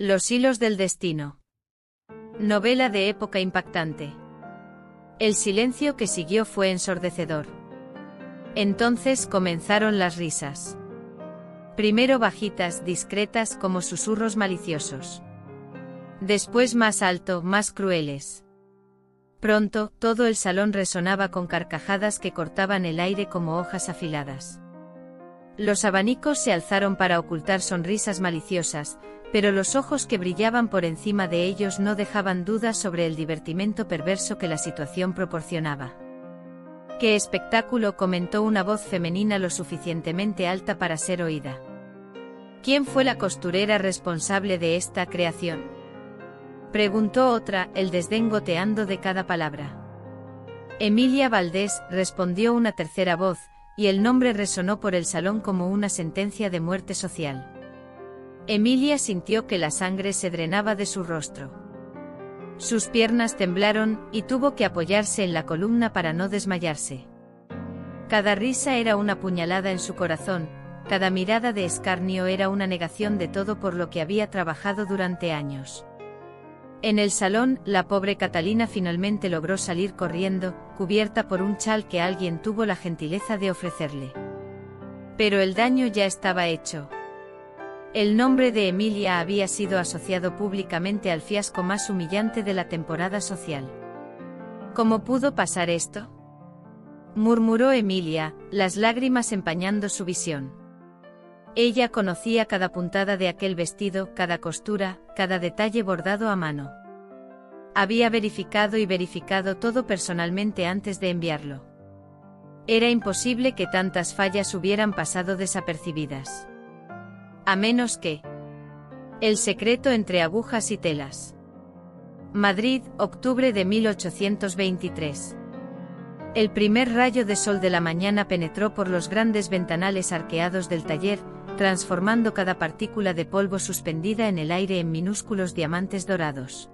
Los hilos del destino. Novela de época impactante. El silencio que siguió fue ensordecedor. Entonces comenzaron las risas. Primero bajitas, discretas como susurros maliciosos. Después más alto, más crueles. Pronto, todo el salón resonaba con carcajadas que cortaban el aire como hojas afiladas. Los abanicos se alzaron para ocultar sonrisas maliciosas, pero los ojos que brillaban por encima de ellos no dejaban dudas sobre el divertimento perverso que la situación proporcionaba. ¡Qué espectáculo!, comentó una voz femenina lo suficientemente alta para ser oída. ¿Quién fue la costurera responsable de esta creación?, preguntó otra, el desdén goteando de cada palabra. Emilia Valdés, respondió una tercera voz, y el nombre resonó por el salón como una sentencia de muerte social. Emilia sintió que la sangre se drenaba de su rostro. Sus piernas temblaron, y tuvo que apoyarse en la columna para no desmayarse. Cada risa era una puñalada en su corazón, cada mirada de escarnio era una negación de todo por lo que había trabajado durante años. En el salón, la pobre Catalina finalmente logró salir corriendo, cubierta por un chal que alguien tuvo la gentileza de ofrecerle. Pero el daño ya estaba hecho. El nombre de Emilia había sido asociado públicamente al fiasco más humillante de la temporada social. ¿Cómo pudo pasar esto?, murmuró Emilia, las lágrimas empañando su visión. Ella conocía cada puntada de aquel vestido, cada costura, cada detalle bordado a mano. Había verificado y verificado todo personalmente antes de enviarlo. Era imposible que tantas fallas hubieran pasado desapercibidas. A menos que... El secreto entre agujas y telas. Madrid, octubre de 1823. El primer rayo de sol de la mañana penetró por los grandes ventanales arqueados del taller, transformando cada partícula de polvo suspendida en el aire en minúsculos diamantes dorados.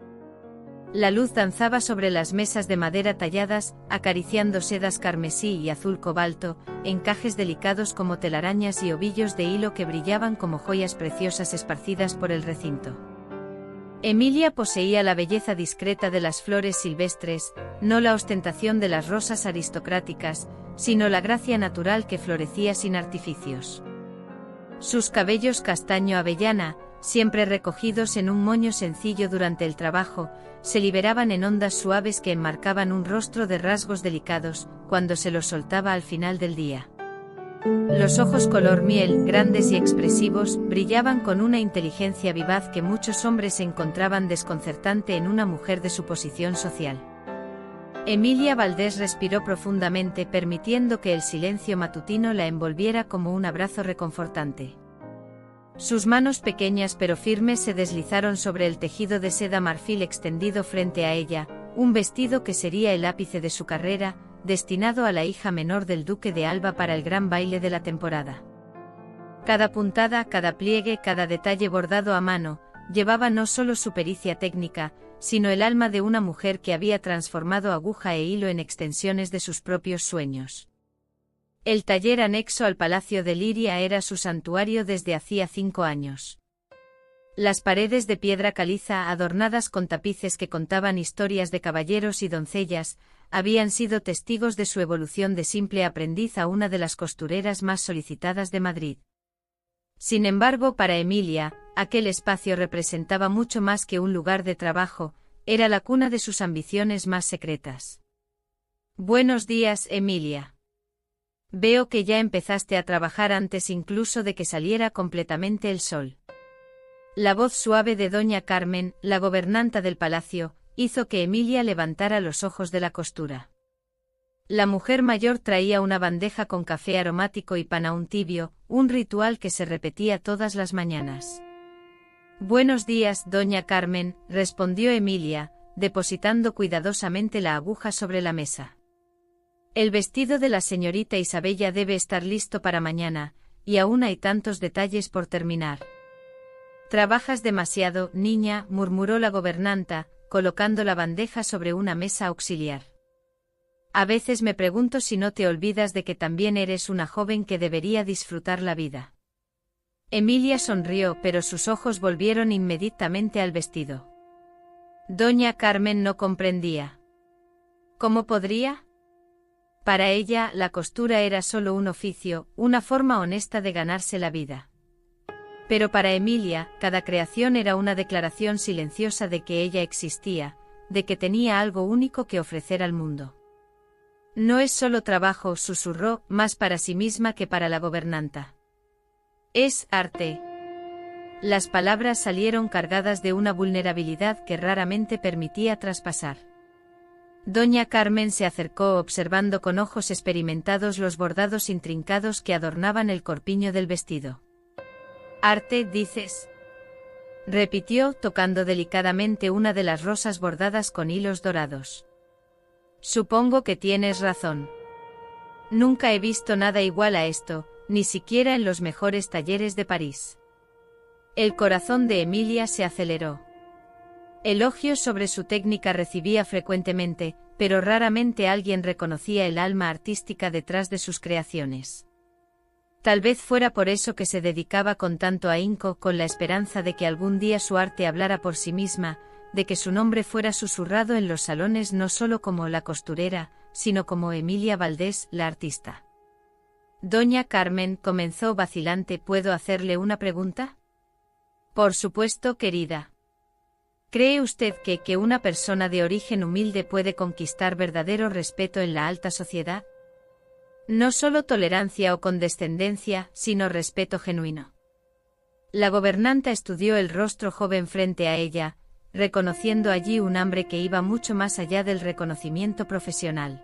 La luz danzaba sobre las mesas de madera talladas, acariciando sedas carmesí y azul cobalto, encajes delicados como telarañas y ovillos de hilo que brillaban como joyas preciosas esparcidas por el recinto. Emilia poseía la belleza discreta de las flores silvestres, no la ostentación de las rosas aristocráticas, sino la gracia natural que florecía sin artificios. Sus cabellos castaño avellana, siempre recogidos en un moño sencillo durante el trabajo, se liberaban en ondas suaves que enmarcaban un rostro de rasgos delicados, cuando se los soltaba al final del día. Los ojos color miel, grandes y expresivos, brillaban con una inteligencia vivaz que muchos hombres encontraban desconcertante en una mujer de su posición social. Emilia Valdés respiró profundamente, permitiendo que el silencio matutino la envolviera como un abrazo reconfortante. Sus manos pequeñas pero firmes se deslizaron sobre el tejido de seda marfil extendido frente a ella, un vestido que sería el ápice de su carrera, destinado a la hija menor del duque de Alba para el gran baile de la temporada. Cada puntada, cada pliegue, cada detalle bordado a mano, llevaba no solo su pericia técnica, sino el alma de una mujer que había transformado aguja e hilo en extensiones de sus propios sueños. El taller anexo al Palacio de Liria era su santuario desde hacía 5 años. Las paredes de piedra caliza adornadas con tapices que contaban historias de caballeros y doncellas, habían sido testigos de su evolución de simple aprendiz a una de las costureras más solicitadas de Madrid. Sin embargo, para Emilia, aquel espacio representaba mucho más que un lugar de trabajo, era la cuna de sus ambiciones más secretas. Buenos días, Emilia. Veo que ya empezaste a trabajar antes incluso de que saliera completamente el sol. La voz suave de doña Carmen, la gobernanta del palacio, hizo que Emilia levantara los ojos de la costura. La mujer mayor traía una bandeja con café aromático y pan aún tibio, un ritual que se repetía todas las mañanas. Buenos días, doña Carmen, respondió Emilia, depositando cuidadosamente la aguja sobre la mesa. El vestido de la señorita Isabella debe estar listo para mañana, y aún hay tantos detalles por terminar. Trabajas demasiado, niña, murmuró la gobernanta, colocando la bandeja sobre una mesa auxiliar. A veces me pregunto si no te olvidas de que también eres una joven que debería disfrutar la vida. Emilia sonrió, pero sus ojos volvieron inmediatamente al vestido. Doña Carmen no comprendía. ¿Cómo podría? Para ella, la costura era solo un oficio, una forma honesta de ganarse la vida. Pero para Emilia, cada creación era una declaración silenciosa de que ella existía, de que tenía algo único que ofrecer al mundo. No es solo trabajo, susurró, más para sí misma que para la gobernanta. Es arte. Las palabras salieron cargadas de una vulnerabilidad que raramente permitía traspasar. Doña Carmen se acercó observando con ojos experimentados los bordados intrincados que adornaban el corpiño del vestido. «¿Arte, dices?», repitió, tocando delicadamente una de las rosas bordadas con hilos dorados. «Supongo que tienes razón. Nunca he visto nada igual a esto, ni siquiera en los mejores talleres de París». El corazón de Emilia se aceleró. Elogios sobre su técnica recibía frecuentemente, pero raramente alguien reconocía el alma artística detrás de sus creaciones. Tal vez fuera por eso que se dedicaba con tanto ahínco, con la esperanza de que algún día su arte hablara por sí misma, de que su nombre fuera susurrado en los salones no solo como la costurera, sino como Emilia Valdés, la artista. Doña Carmen comenzó vacilante. ¿Puedo hacerle una pregunta? Por supuesto, querida. ¿Cree usted que una persona de origen humilde puede conquistar verdadero respeto en la alta sociedad? No solo tolerancia o condescendencia, sino respeto genuino. La gobernanta estudió el rostro joven frente a ella, reconociendo allí un hambre que iba mucho más allá del reconocimiento profesional.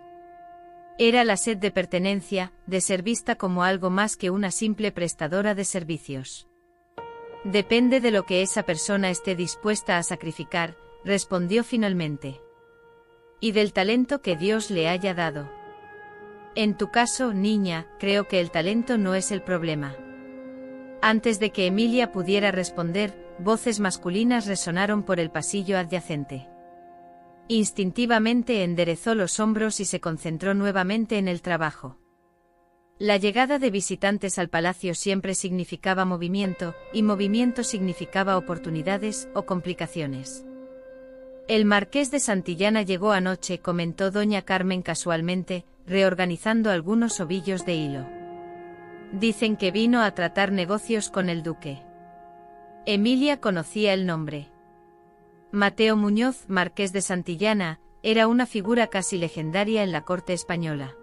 Era la sed de pertenencia, de ser vista como algo más que una simple prestadora de servicios. Depende de lo que esa persona esté dispuesta a sacrificar, respondió finalmente. Y del talento que Dios le haya dado. En tu caso, niña, creo que el talento no es el problema. Antes de que Emilia pudiera responder, voces masculinas resonaron por el pasillo adyacente. Instintivamente enderezó los hombros y se concentró nuevamente en el trabajo. La llegada de visitantes al palacio siempre significaba movimiento, y movimiento significaba oportunidades o complicaciones. El marqués de Santillana llegó anoche, comentó doña Carmen casualmente, reorganizando algunos ovillos de hilo. Dicen que vino a tratar negocios con el duque. Emilia conocía el nombre. Mateo Muñoz, marqués de Santillana, era una figura casi legendaria en la corte española.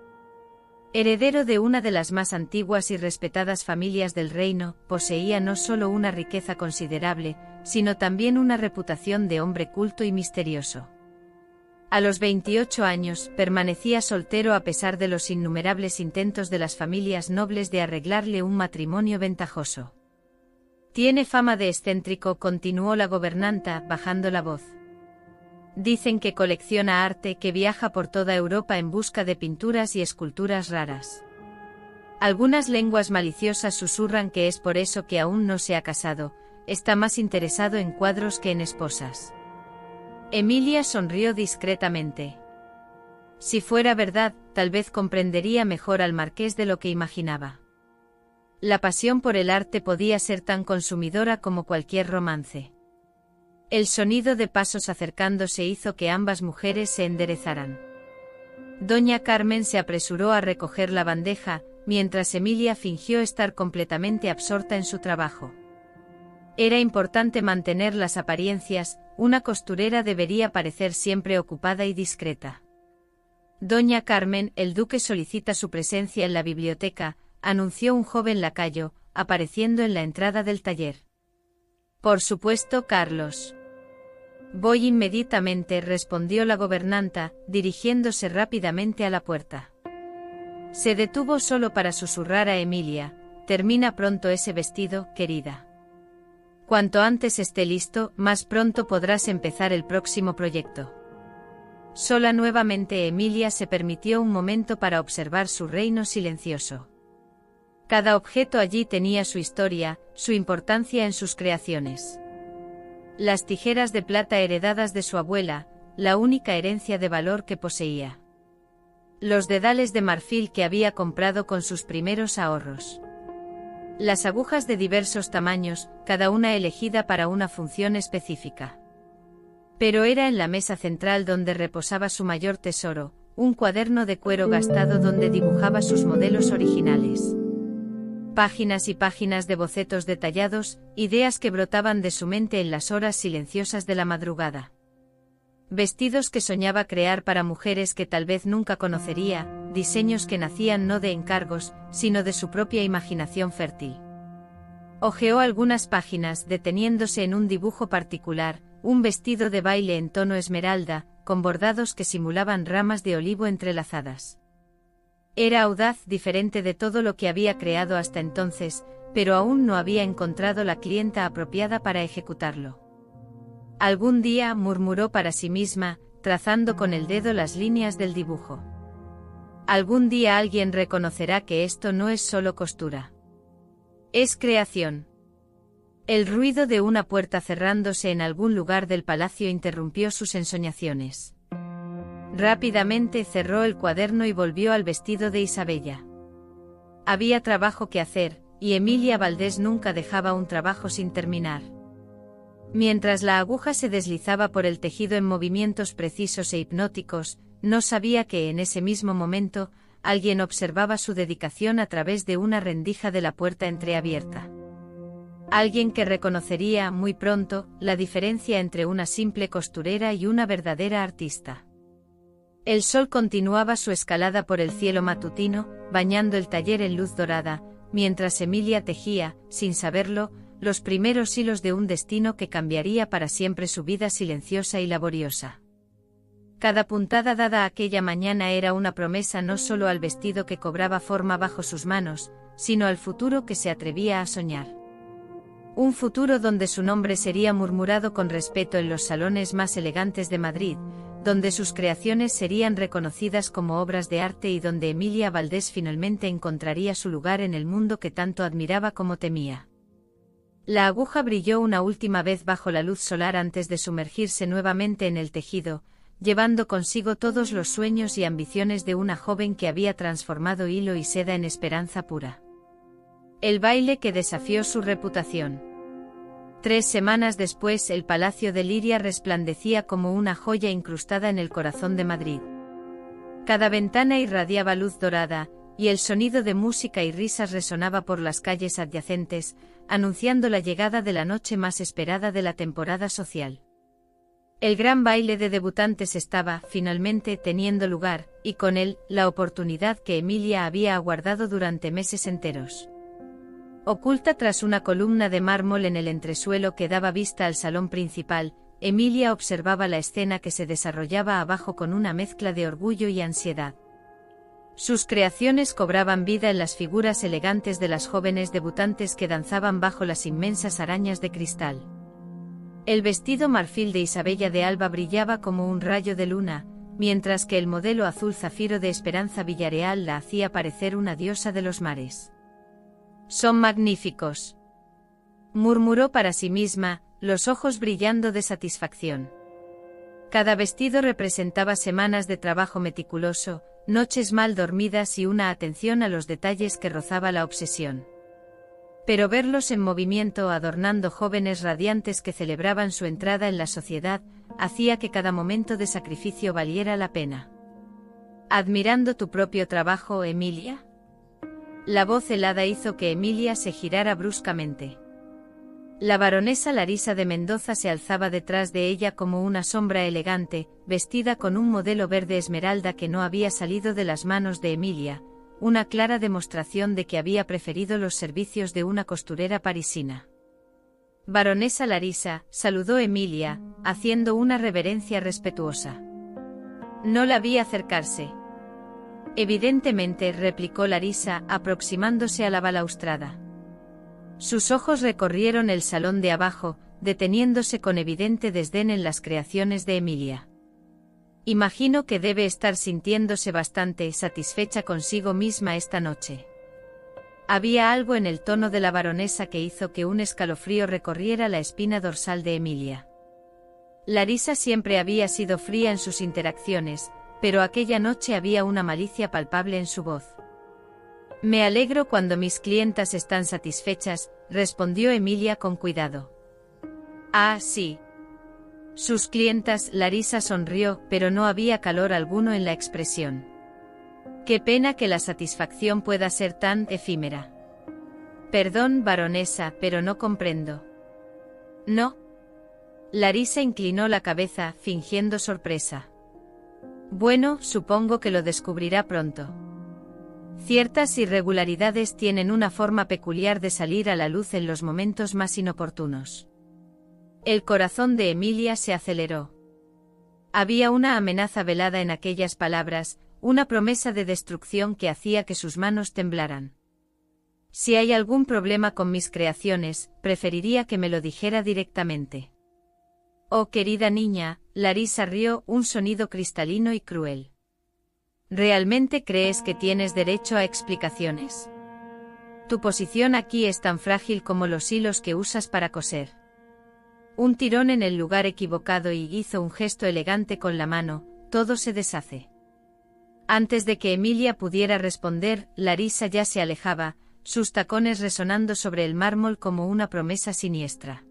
Heredero de una de las más antiguas y respetadas familias del reino, poseía no solo una riqueza considerable, sino también una reputación de hombre culto y misterioso. A los 28 años, permanecía soltero a pesar de los innumerables intentos de las familias nobles de arreglarle un matrimonio ventajoso. Tiene fama de excéntrico, continuó la gobernanta, bajando la voz. Dicen que colecciona arte, que viaja por toda Europa en busca de pinturas y esculturas raras. Algunas lenguas maliciosas susurran que es por eso que aún no se ha casado, está más interesado en cuadros que en esposas. Emilia sonrió discretamente. Si fuera verdad, tal vez comprendería mejor al marqués de lo que imaginaba. La pasión por el arte podía ser tan consumidora como cualquier romance. El sonido de pasos acercándose hizo que ambas mujeres se enderezaran. Doña Carmen se apresuró a recoger la bandeja, mientras Emilia fingió estar completamente absorta en su trabajo. Era importante mantener las apariencias, una costurera debería parecer siempre ocupada y discreta. Doña Carmen, el duque solicita su presencia en la biblioteca, anunció un joven lacayo, apareciendo en la entrada del taller. Por supuesto, Carlos. Voy inmediatamente, respondió la gobernanta, dirigiéndose rápidamente a la puerta. Se detuvo solo para susurrar a Emilia, termina pronto ese vestido, querida. Cuanto antes esté listo, más pronto podrás empezar el próximo proyecto. Sola nuevamente Emilia se permitió un momento para observar su reino silencioso. Cada objeto allí tenía su historia, su importancia en sus creaciones. Las tijeras de plata heredadas de su abuela, la única herencia de valor que poseía. Los dedales de marfil que había comprado con sus primeros ahorros. Las agujas de diversos tamaños, cada una elegida para una función específica. Pero era en la mesa central donde reposaba su mayor tesoro, un cuaderno de cuero gastado donde dibujaba sus modelos originales. Páginas y páginas de bocetos detallados, ideas que brotaban de su mente en las horas silenciosas de la madrugada. Vestidos que soñaba crear para mujeres que tal vez nunca conocería, diseños que nacían no de encargos, sino de su propia imaginación fértil. Hojeó algunas páginas, deteniéndose en un dibujo particular, un vestido de baile en tono esmeralda, con bordados que simulaban ramas de olivo entrelazadas. Era audaz, diferente de todo lo que había creado hasta entonces, pero aún no había encontrado la clienta apropiada para ejecutarlo. Algún día, murmuró para sí misma, trazando con el dedo las líneas del dibujo. Algún día alguien reconocerá que esto no es solo costura. Es creación. El ruido de una puerta cerrándose en algún lugar del palacio interrumpió sus ensoñaciones. Rápidamente cerró el cuaderno y volvió al vestido de Isabella. Había trabajo que hacer, y Emilia Valdés nunca dejaba un trabajo sin terminar. Mientras la aguja se deslizaba por el tejido en movimientos precisos e hipnóticos, no sabía que en ese mismo momento, alguien observaba su dedicación a través de una rendija de la puerta entreabierta. Alguien que reconocería, muy pronto, la diferencia entre una simple costurera y una verdadera artista. El sol continuaba su escalada por el cielo matutino, bañando el taller en luz dorada, mientras Emilia tejía, sin saberlo, los primeros hilos de un destino que cambiaría para siempre su vida silenciosa y laboriosa. Cada puntada dada aquella mañana era una promesa no solo al vestido que cobraba forma bajo sus manos, sino al futuro que se atrevía a soñar. Un futuro donde su nombre sería murmurado con respeto en los salones más elegantes de Madrid, donde sus creaciones serían reconocidas como obras de arte y donde Emilia Valdés finalmente encontraría su lugar en el mundo que tanto admiraba como temía. La aguja brilló una última vez bajo la luz solar antes de sumergirse nuevamente en el tejido, llevando consigo todos los sueños y ambiciones de una joven que había transformado hilo y seda en esperanza pura. El baile que desafió su reputación. 3 semanas después, el Palacio de Liria resplandecía como una joya incrustada en el corazón de Madrid. Cada ventana irradiaba luz dorada, y el sonido de música y risas resonaba por las calles adyacentes, anunciando la llegada de la noche más esperada de la temporada social. El gran baile de debutantes estaba, finalmente, teniendo lugar, y con él, la oportunidad que Emilia había aguardado durante meses enteros. Oculta tras una columna de mármol en el entresuelo que daba vista al salón principal, Emilia observaba la escena que se desarrollaba abajo con una mezcla de orgullo y ansiedad. Sus creaciones cobraban vida en las figuras elegantes de las jóvenes debutantes que danzaban bajo las inmensas arañas de cristal. El vestido marfil de Isabella de Alba brillaba como un rayo de luna, mientras que el modelo azul zafiro de Esperanza Villareal la hacía parecer una diosa de los mares. «Son magníficos», murmuró para sí misma, los ojos brillando de satisfacción. Cada vestido representaba semanas de trabajo meticuloso, noches mal dormidas y una atención a los detalles que rozaba la obsesión. Pero verlos en movimiento adornando jóvenes radiantes que celebraban su entrada en la sociedad, hacía que cada momento de sacrificio valiera la pena. ¿Admirando tu propio trabajo, Emilia? La voz helada hizo que Emilia se girara bruscamente. La baronesa Larisa de Mendoza se alzaba detrás de ella como una sombra elegante, vestida con un modelo verde esmeralda que no había salido de las manos de Emilia, una clara demostración de que había preferido los servicios de una costurera parisina. Baronesa Larisa, saludó Emilia, haciendo una reverencia respetuosa. No la vi acercarse. Evidentemente, replicó Larisa, aproximándose a la balaustrada. Sus ojos recorrieron el salón de abajo, deteniéndose con evidente desdén en las creaciones de Emilia. Imagino que debe estar sintiéndose bastante satisfecha consigo misma esta noche. Había algo en el tono de la baronesa que hizo que un escalofrío recorriera la espina dorsal de Emilia. Larisa siempre había sido fría en sus interacciones, pero aquella noche había una malicia palpable en su voz. Me alegro cuando mis clientas están satisfechas, respondió Emilia con cuidado. Ah, sí. Sus clientas, Larisa sonrió, pero no había calor alguno en la expresión. Qué pena que la satisfacción pueda ser tan efímera. Perdón, baronesa, pero no comprendo. ¿No? Larisa inclinó la cabeza, fingiendo sorpresa. Bueno, supongo que lo descubrirá pronto. Ciertas irregularidades tienen una forma peculiar de salir a la luz en los momentos más inoportunos. El corazón de Emilia se aceleró. Había una amenaza velada en aquellas palabras, una promesa de destrucción que hacía que sus manos temblaran. Si hay algún problema con mis creaciones, preferiría que me lo dijera directamente. Oh, querida niña, Larisa rió, un sonido cristalino y cruel. ¿Realmente crees que tienes derecho a explicaciones? Tu posición aquí es tan frágil como los hilos que usas para coser. Un tirón en el lugar equivocado y hizo un gesto elegante con la mano, todo se deshace. Antes de que Emilia pudiera responder, Larisa ya se alejaba, sus tacones resonando sobre el mármol como una promesa siniestra.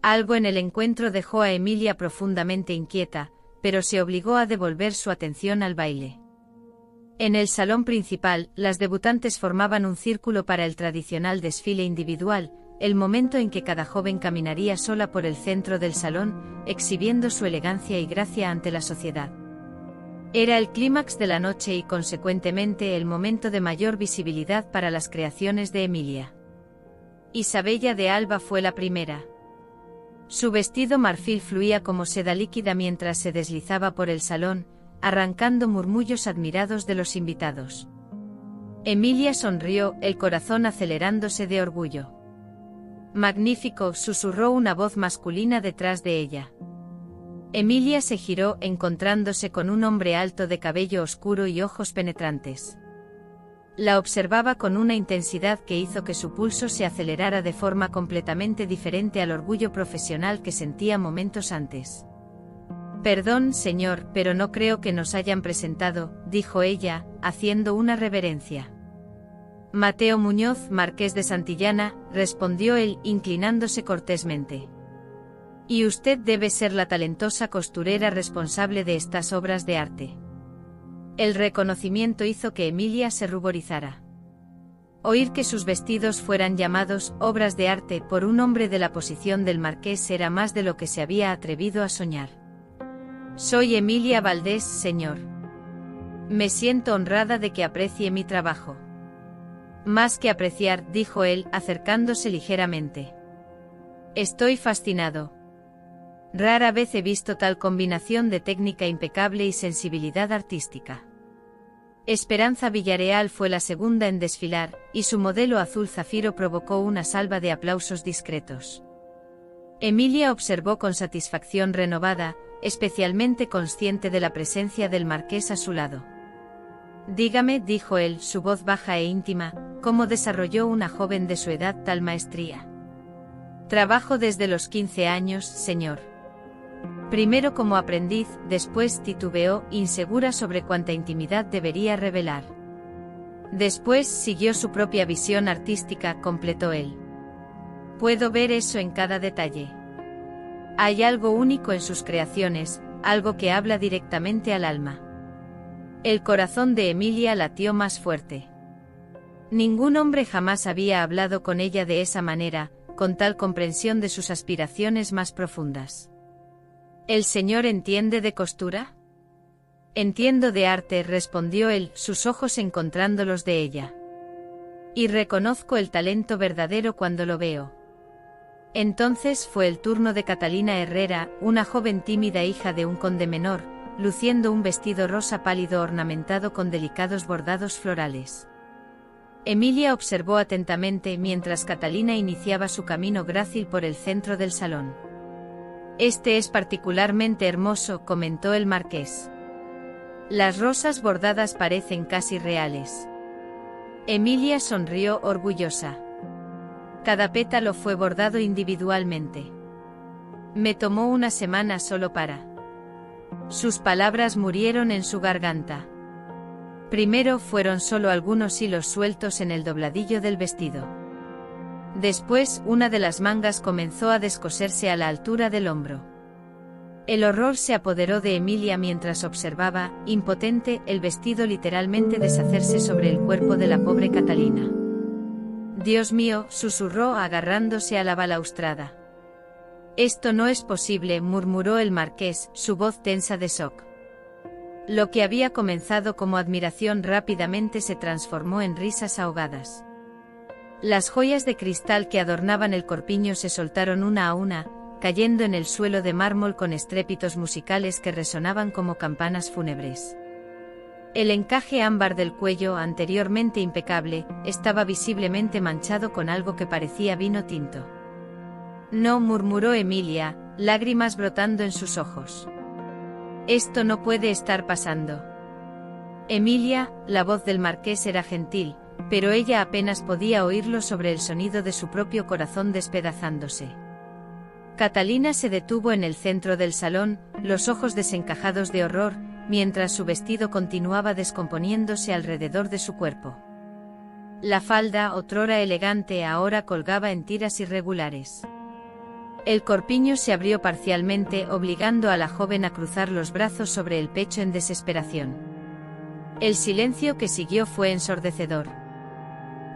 Algo en el encuentro dejó a Emilia profundamente inquieta, pero se obligó a devolver su atención al baile. En el salón principal, las debutantes formaban un círculo para el tradicional desfile individual, el momento en que cada joven caminaría sola por el centro del salón, exhibiendo su elegancia y gracia ante la sociedad. Era el clímax de la noche y consecuentemente el momento de mayor visibilidad para las creaciones de Emilia. Isabella de Alba fue la primera. Su vestido marfil fluía como seda líquida mientras se deslizaba por el salón, arrancando murmullos admirados de los invitados. Emilia sonrió, el corazón acelerándose de orgullo. Magnífico, susurró una voz masculina detrás de ella. Emilia se giró, encontrándose con un hombre alto de cabello oscuro y ojos penetrantes. La observaba con una intensidad que hizo que su pulso se acelerara de forma completamente diferente al orgullo profesional que sentía momentos antes. Perdón, señor, pero no creo que nos hayan presentado, dijo ella, haciendo una reverencia. Mateo Muñoz, marqués de Santillana, respondió él, inclinándose cortésmente. Y usted debe ser la talentosa costurera responsable de estas obras de arte. El reconocimiento hizo que Emilia se ruborizara. Oír que sus vestidos fueran llamados obras de arte por un hombre de la posición del marqués era más de lo que se había atrevido a soñar. Soy Emilia Valdés, señor. Me siento honrada de que aprecie mi trabajo. Más que apreciar, dijo él, acercándose ligeramente. Estoy fascinado. Rara vez he visto tal combinación de técnica impecable y sensibilidad artística. Esperanza Villarreal fue la segunda en desfilar, y su modelo azul zafiro provocó una salva de aplausos discretos. Emilia observó con satisfacción renovada, especialmente consciente de la presencia del marqués a su lado. Dígame, dijo él, su voz baja e íntima, ¿cómo desarrolló una joven de su edad tal maestría? Trabajo desde los 15 años, señor. Primero como aprendiz, después titubeó, insegura sobre cuánta intimidad debería revelar. Después siguió su propia visión artística, completó él. Puedo ver eso en cada detalle. Hay algo único en sus creaciones, algo que habla directamente al alma. El corazón de Emilia latió más fuerte. Ningún hombre jamás había hablado con ella de esa manera, con tal comprensión de sus aspiraciones más profundas. ¿El señor entiende de costura? Entiendo de arte, respondió él, sus ojos encontrando los de ella. Y reconozco el talento verdadero cuando lo veo. Entonces fue el turno de Catalina Herrera, una joven tímida hija de un conde menor, luciendo un vestido rosa pálido ornamentado con delicados bordados florales. Emilia observó atentamente mientras Catalina iniciaba su camino grácil por el centro del salón. Este es particularmente hermoso, comentó el marqués. Las rosas bordadas parecen casi reales. Emilia sonrió orgullosa. Cada pétalo fue bordado individualmente. Me tomó una semana solo para. Sus palabras murieron en su garganta. Primero fueron solo algunos hilos sueltos en el dobladillo del vestido. Después, una de las mangas comenzó a descoserse a la altura del hombro. El horror se apoderó de Emilia mientras observaba, impotente, el vestido literalmente deshacerse sobre el cuerpo de la pobre Catalina. «Dios mío», susurró agarrándose a la balaustrada. «Esto no es posible», murmuró el marqués, su voz tensa de shock. Lo que había comenzado como admiración rápidamente se transformó en risas ahogadas. Las joyas de cristal que adornaban el corpiño se soltaron una a una, cayendo en el suelo de mármol con estrépitos musicales que resonaban como campanas fúnebres. El encaje ámbar del cuello, anteriormente impecable, estaba visiblemente manchado con algo que parecía vino tinto. «No», murmuró Emilia, lágrimas brotando en sus ojos. «Esto no puede estar pasando». Emilia, la voz del marqués era gentil, pero ella apenas podía oírlo sobre el sonido de su propio corazón despedazándose. Catalina se detuvo en el centro del salón, los ojos desencajados de horror, mientras su vestido continuaba descomponiéndose alrededor de su cuerpo. La falda, otrora elegante, ahora colgaba en tiras irregulares. El corpiño se abrió parcialmente, obligando a la joven a cruzar los brazos sobre el pecho en desesperación. El silencio que siguió fue ensordecedor.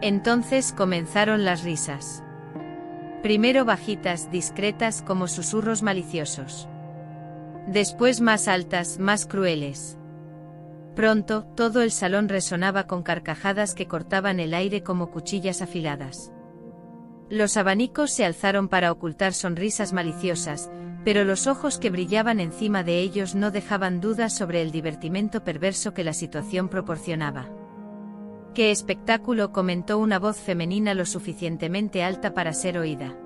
Entonces comenzaron las risas. Primero bajitas, discretas como susurros maliciosos. Después más altas, más crueles. Pronto, todo el salón resonaba con carcajadas que cortaban el aire como cuchillas afiladas. Los abanicos se alzaron para ocultar sonrisas maliciosas, pero los ojos que brillaban encima de ellos no dejaban dudas sobre el divertimento perverso que la situación proporcionaba. «¡Qué espectáculo!», comentó una voz femenina lo suficientemente alta para ser oída.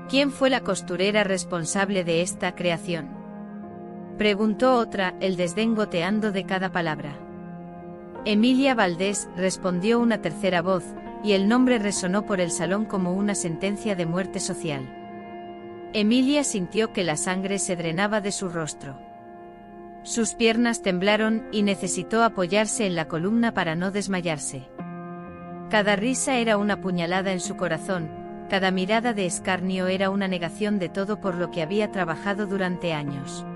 «¿Quién fue la costurera responsable de esta creación?», preguntó otra, el desdén goteando de cada palabra. «Emilia Valdés», respondió una tercera voz, y el nombre resonó por el salón como una sentencia de muerte social. Emilia sintió que la sangre se drenaba de su rostro. Sus piernas temblaron, y necesitó apoyarse en la columna para no desmayarse. Cada risa era una puñalada en su corazón, cada mirada de escarnio era una negación de todo por lo que había trabajado durante años.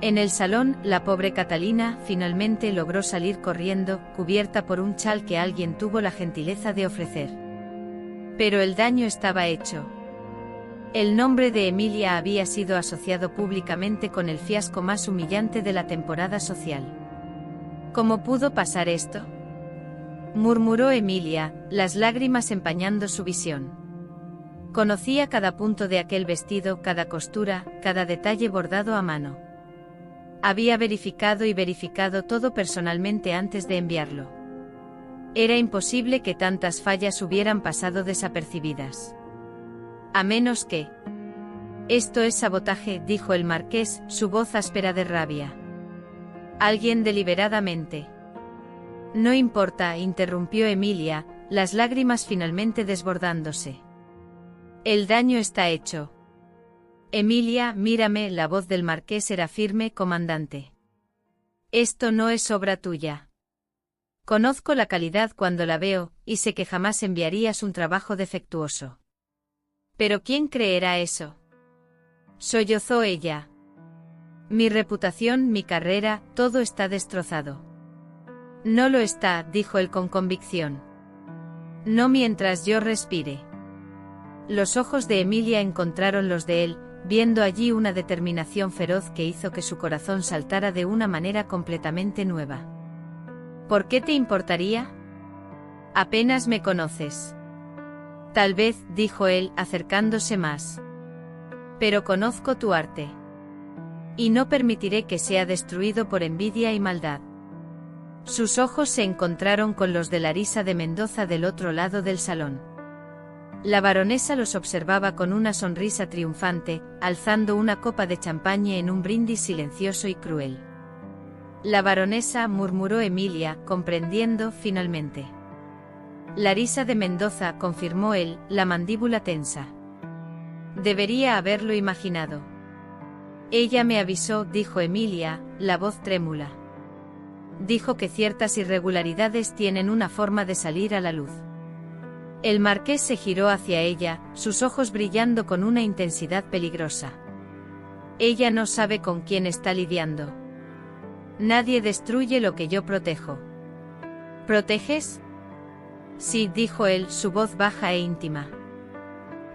En el salón, la pobre Catalina finalmente logró salir corriendo, cubierta por un chal que alguien tuvo la gentileza de ofrecer. Pero el daño estaba hecho. El nombre de Emilia había sido asociado públicamente con el fiasco más humillante de la temporada social. ¿Cómo pudo pasar esto?, murmuró Emilia, las lágrimas empañando su visión. Conocía cada punto de aquel vestido, cada costura, cada detalle bordado a mano. Había verificado y verificado todo personalmente antes de enviarlo. Era imposible que tantas fallas hubieran pasado desapercibidas. A menos que... «Esto es sabotaje», dijo el marqués, su voz áspera de rabia. «Alguien deliberadamente». «No importa», interrumpió Emilia, las lágrimas finalmente desbordándose. «El daño está hecho». «Emilia, mírame», la voz del marqués era firme, comandante. «Esto no es obra tuya. Conozco la calidad cuando la veo, y sé que jamás enviarías un trabajo defectuoso». «¿Pero quién creerá eso?», sollozó ella. «Mi reputación, mi carrera, todo está destrozado». «No lo está», dijo él con convicción. «No mientras yo respire». Los ojos de Emilia encontraron los de él, viendo allí una determinación feroz que hizo que su corazón saltara de una manera completamente nueva. «¿Por qué te importaría? Apenas me conoces». «Tal vez», dijo él, acercándose más. «Pero conozco tu arte. Y no permitiré que sea destruido por envidia y maldad». Sus ojos se encontraron con los de Larisa de Mendoza del otro lado del salón. La baronesa los observaba con una sonrisa triunfante, alzando una copa de champaña en un brindis silencioso y cruel. «La baronesa», murmuró Emilia, comprendiendo, finalmente. «Larisa de Mendoza», confirmó él, la mandíbula tensa. «Debería haberlo imaginado». «Ella me avisó», dijo Emilia, la voz trémula. Dijo que ciertas irregularidades tienen una forma de salir a la luz. El marqués se giró hacia ella, sus ojos brillando con una intensidad peligrosa. Ella no sabe con quién está lidiando. Nadie destruye lo que yo protejo. ¿Proteges? Sí, dijo él, su voz baja e íntima.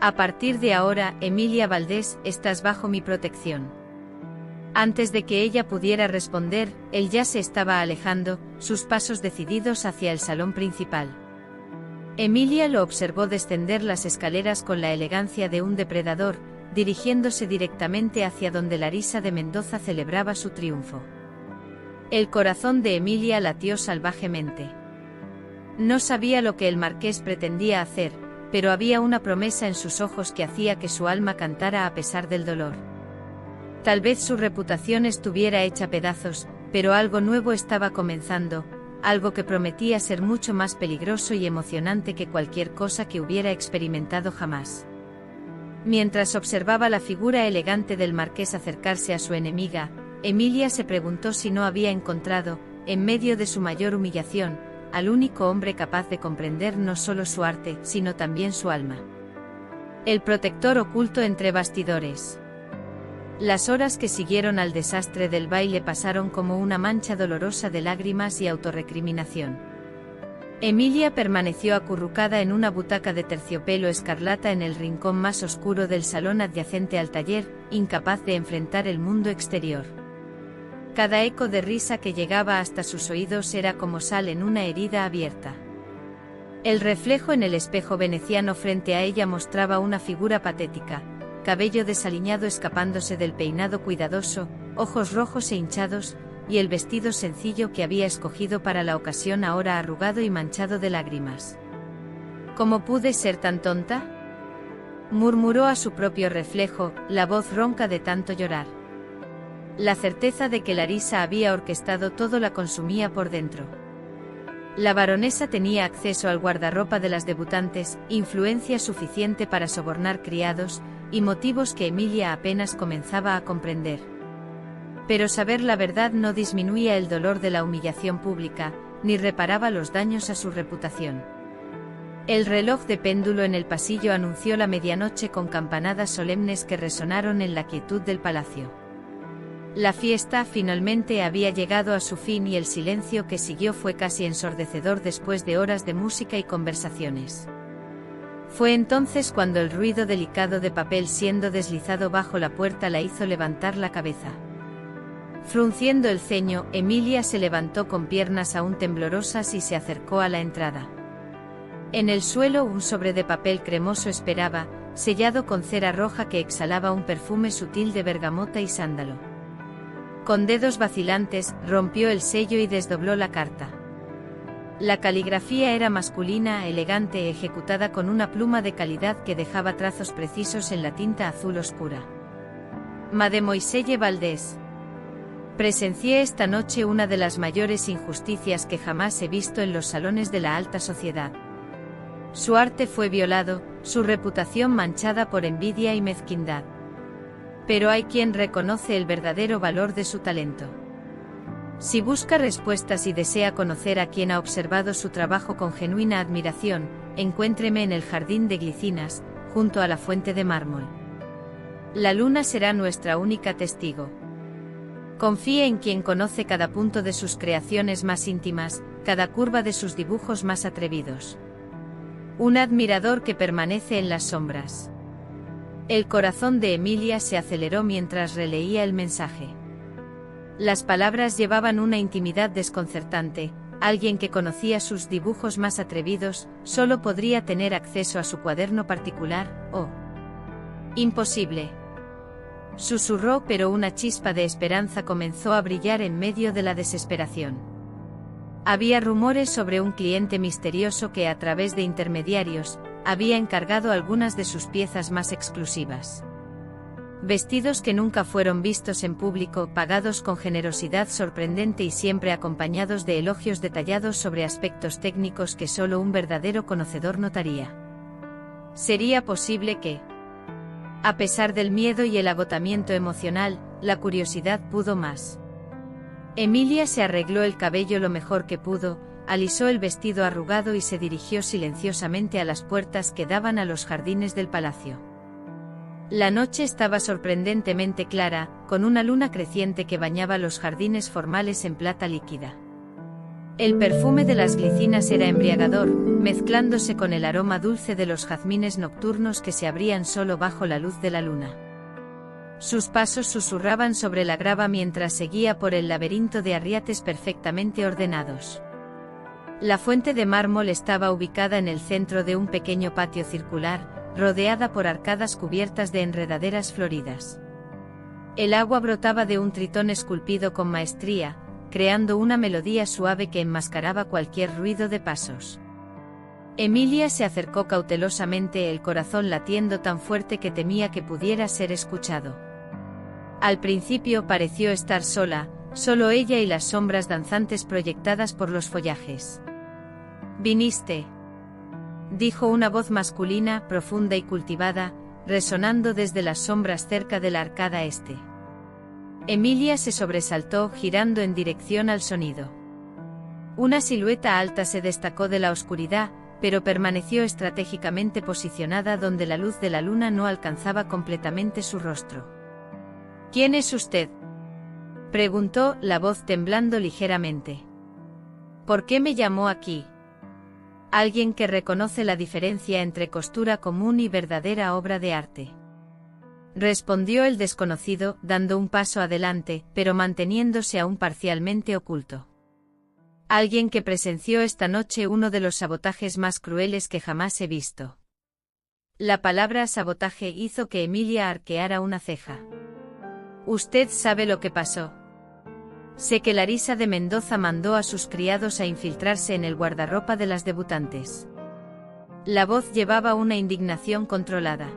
A partir de ahora, Emilia Valdés, estás bajo mi protección. Antes de que ella pudiera responder, él ya se estaba alejando, sus pasos decididos hacia el salón principal. Emilia lo observó descender las escaleras con la elegancia de un depredador, dirigiéndose directamente hacia donde Larisa de Mendoza celebraba su triunfo. El corazón de Emilia latió salvajemente. No sabía lo que el marqués pretendía hacer, pero había una promesa en sus ojos que hacía que su alma cantara a pesar del dolor. Tal vez su reputación estuviera hecha pedazos, pero algo nuevo estaba comenzando, algo que prometía ser mucho más peligroso y emocionante que cualquier cosa que hubiera experimentado jamás. Mientras observaba la figura elegante del marqués acercarse a su enemiga, Emilia se preguntó si no había encontrado, en medio de su mayor humillación, al único hombre capaz de comprender no solo su arte, sino también su alma. El protector oculto entre bastidores. Las horas que siguieron al desastre del baile pasaron como una mancha dolorosa de lágrimas y autorrecriminación. Emilia permaneció acurrucada en una butaca de terciopelo escarlata en el rincón más oscuro del salón adyacente al taller, incapaz de enfrentar el mundo exterior. Cada eco de risa que llegaba hasta sus oídos era como sal en una herida abierta. El reflejo en el espejo veneciano frente a ella mostraba una figura patética, cabello desaliñado escapándose del peinado cuidadoso, ojos rojos e hinchados, y el vestido sencillo que había escogido para la ocasión ahora arrugado y manchado de lágrimas. ¿Cómo pude ser tan tonta?, murmuró a su propio reflejo, la voz ronca de tanto llorar. La certeza de que Larisa había orquestado todo la consumía por dentro. La baronesa tenía acceso al guardarropa de las debutantes, influencia suficiente para sobornar criados, y motivos que Emilia apenas comenzaba a comprender. Pero saber la verdad no disminuía el dolor de la humillación pública, ni reparaba los daños a su reputación. El reloj de péndulo en el pasillo anunció la medianoche con campanadas solemnes que resonaron en la quietud del palacio. La fiesta finalmente había llegado a su fin y el silencio que siguió fue casi ensordecedor después de horas de música y conversaciones. Fue entonces cuando el ruido delicado de papel siendo deslizado bajo la puerta la hizo levantar la cabeza. Frunciendo el ceño, Emilia se levantó con piernas aún temblorosas y se acercó a la entrada. En el suelo un sobre de papel cremoso esperaba, sellado con cera roja que exhalaba un perfume sutil de bergamota y sándalo. Con dedos vacilantes, rompió el sello y desdobló la carta. La caligrafía era masculina, elegante, ejecutada con una pluma de calidad que dejaba trazos precisos en la tinta azul oscura. Mademoiselle Valdés. Presencié esta noche una de las mayores injusticias que jamás he visto en los salones de la alta sociedad. Su arte fue violado, su reputación manchada por envidia y mezquindad. Pero hay quien reconoce el verdadero valor de su talento. Si busca respuestas y desea conocer a quien ha observado su trabajo con genuina admiración, encuéntreme en el jardín de glicinas, junto a la fuente de mármol. La luna será nuestra única testigo. Confíe en quien conoce cada punto de sus creaciones más íntimas, cada curva de sus dibujos más atrevidos. Un admirador que permanece en las sombras. El corazón de Emilia se aceleró mientras releía el mensaje. Las palabras llevaban una intimidad desconcertante. Alguien que conocía sus dibujos más atrevidos, solo podría tener acceso a su cuaderno particular, ¿o? Imposible. Susurró, pero una chispa de esperanza comenzó a brillar en medio de la desesperación. Había rumores sobre un cliente misterioso que a través de intermediarios, había encargado algunas de sus piezas más exclusivas. Vestidos que nunca fueron vistos en público, pagados con generosidad sorprendente y siempre acompañados de elogios detallados sobre aspectos técnicos que solo un verdadero conocedor notaría. ¿Sería posible que, a pesar del miedo y el agotamiento emocional, la curiosidad pudo más? Emilia se arregló el cabello lo mejor que pudo, alisó el vestido arrugado y se dirigió silenciosamente a las puertas que daban a los jardines del palacio. La noche estaba sorprendentemente clara, con una luna creciente que bañaba los jardines formales en plata líquida. El perfume de las glicinas era embriagador, mezclándose con el aroma dulce de los jazmines nocturnos que se abrían solo bajo la luz de la luna. Sus pasos susurraban sobre la grava mientras seguía por el laberinto de arriates perfectamente ordenados. La fuente de mármol estaba ubicada en el centro de un pequeño patio circular, rodeada por arcadas cubiertas de enredaderas floridas. El agua brotaba de un tritón esculpido con maestría, creando una melodía suave que enmascaraba cualquier ruido de pasos. Emilia se acercó cautelosamente, el corazón latiendo tan fuerte que temía que pudiera ser escuchado. Al principio pareció estar sola, solo ella y las sombras danzantes proyectadas por los follajes. «¿Viniste?», dijo una voz masculina, profunda y cultivada, resonando desde las sombras cerca de la arcada este. Emilia se sobresaltó, girando en dirección al sonido. Una silueta alta se destacó de la oscuridad, pero permaneció estratégicamente posicionada donde la luz de la luna no alcanzaba completamente su rostro. «¿Quién es usted?», preguntó, la voz temblando ligeramente. «¿Por qué me llamó aquí?». «Alguien que reconoce la diferencia entre costura común y verdadera obra de arte», respondió el desconocido, dando un paso adelante, pero manteniéndose aún parcialmente oculto. «Alguien que presenció esta noche uno de los sabotajes más crueles que jamás he visto». La palabra sabotaje hizo que Emilia arqueara una ceja. «¿Usted sabe lo que pasó?». «Sé que Larisa de Mendoza mandó a sus criados a infiltrarse en el guardarropa de las debutantes». La voz llevaba una indignación controlada.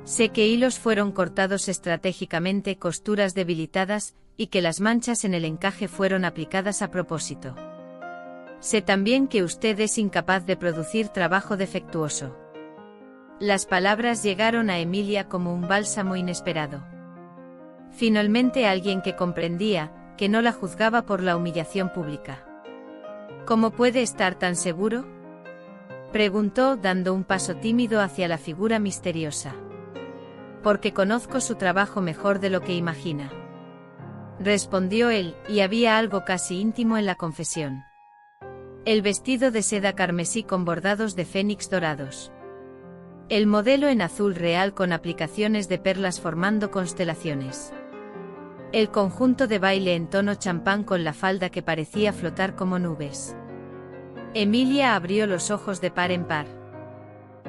«Sé que hilos fueron cortados estratégicamente, costuras debilitadas, y que las manchas en el encaje fueron aplicadas a propósito. Sé también que usted es incapaz de producir trabajo defectuoso». Las palabras llegaron a Emilia como un bálsamo inesperado. Finalmente alguien que comprendía, que no la juzgaba por la humillación pública. «¿Cómo puede estar tan seguro?», preguntó, dando un paso tímido hacia la figura misteriosa. «Porque conozco su trabajo mejor de lo que imagina», respondió él, y había algo casi íntimo en la confesión. El vestido de seda carmesí con bordados de fénix dorados. El modelo en azul real con aplicaciones de perlas formando constelaciones. El conjunto de baile en tono champán con la falda que parecía flotar como nubes. Emilia abrió los ojos de par en par.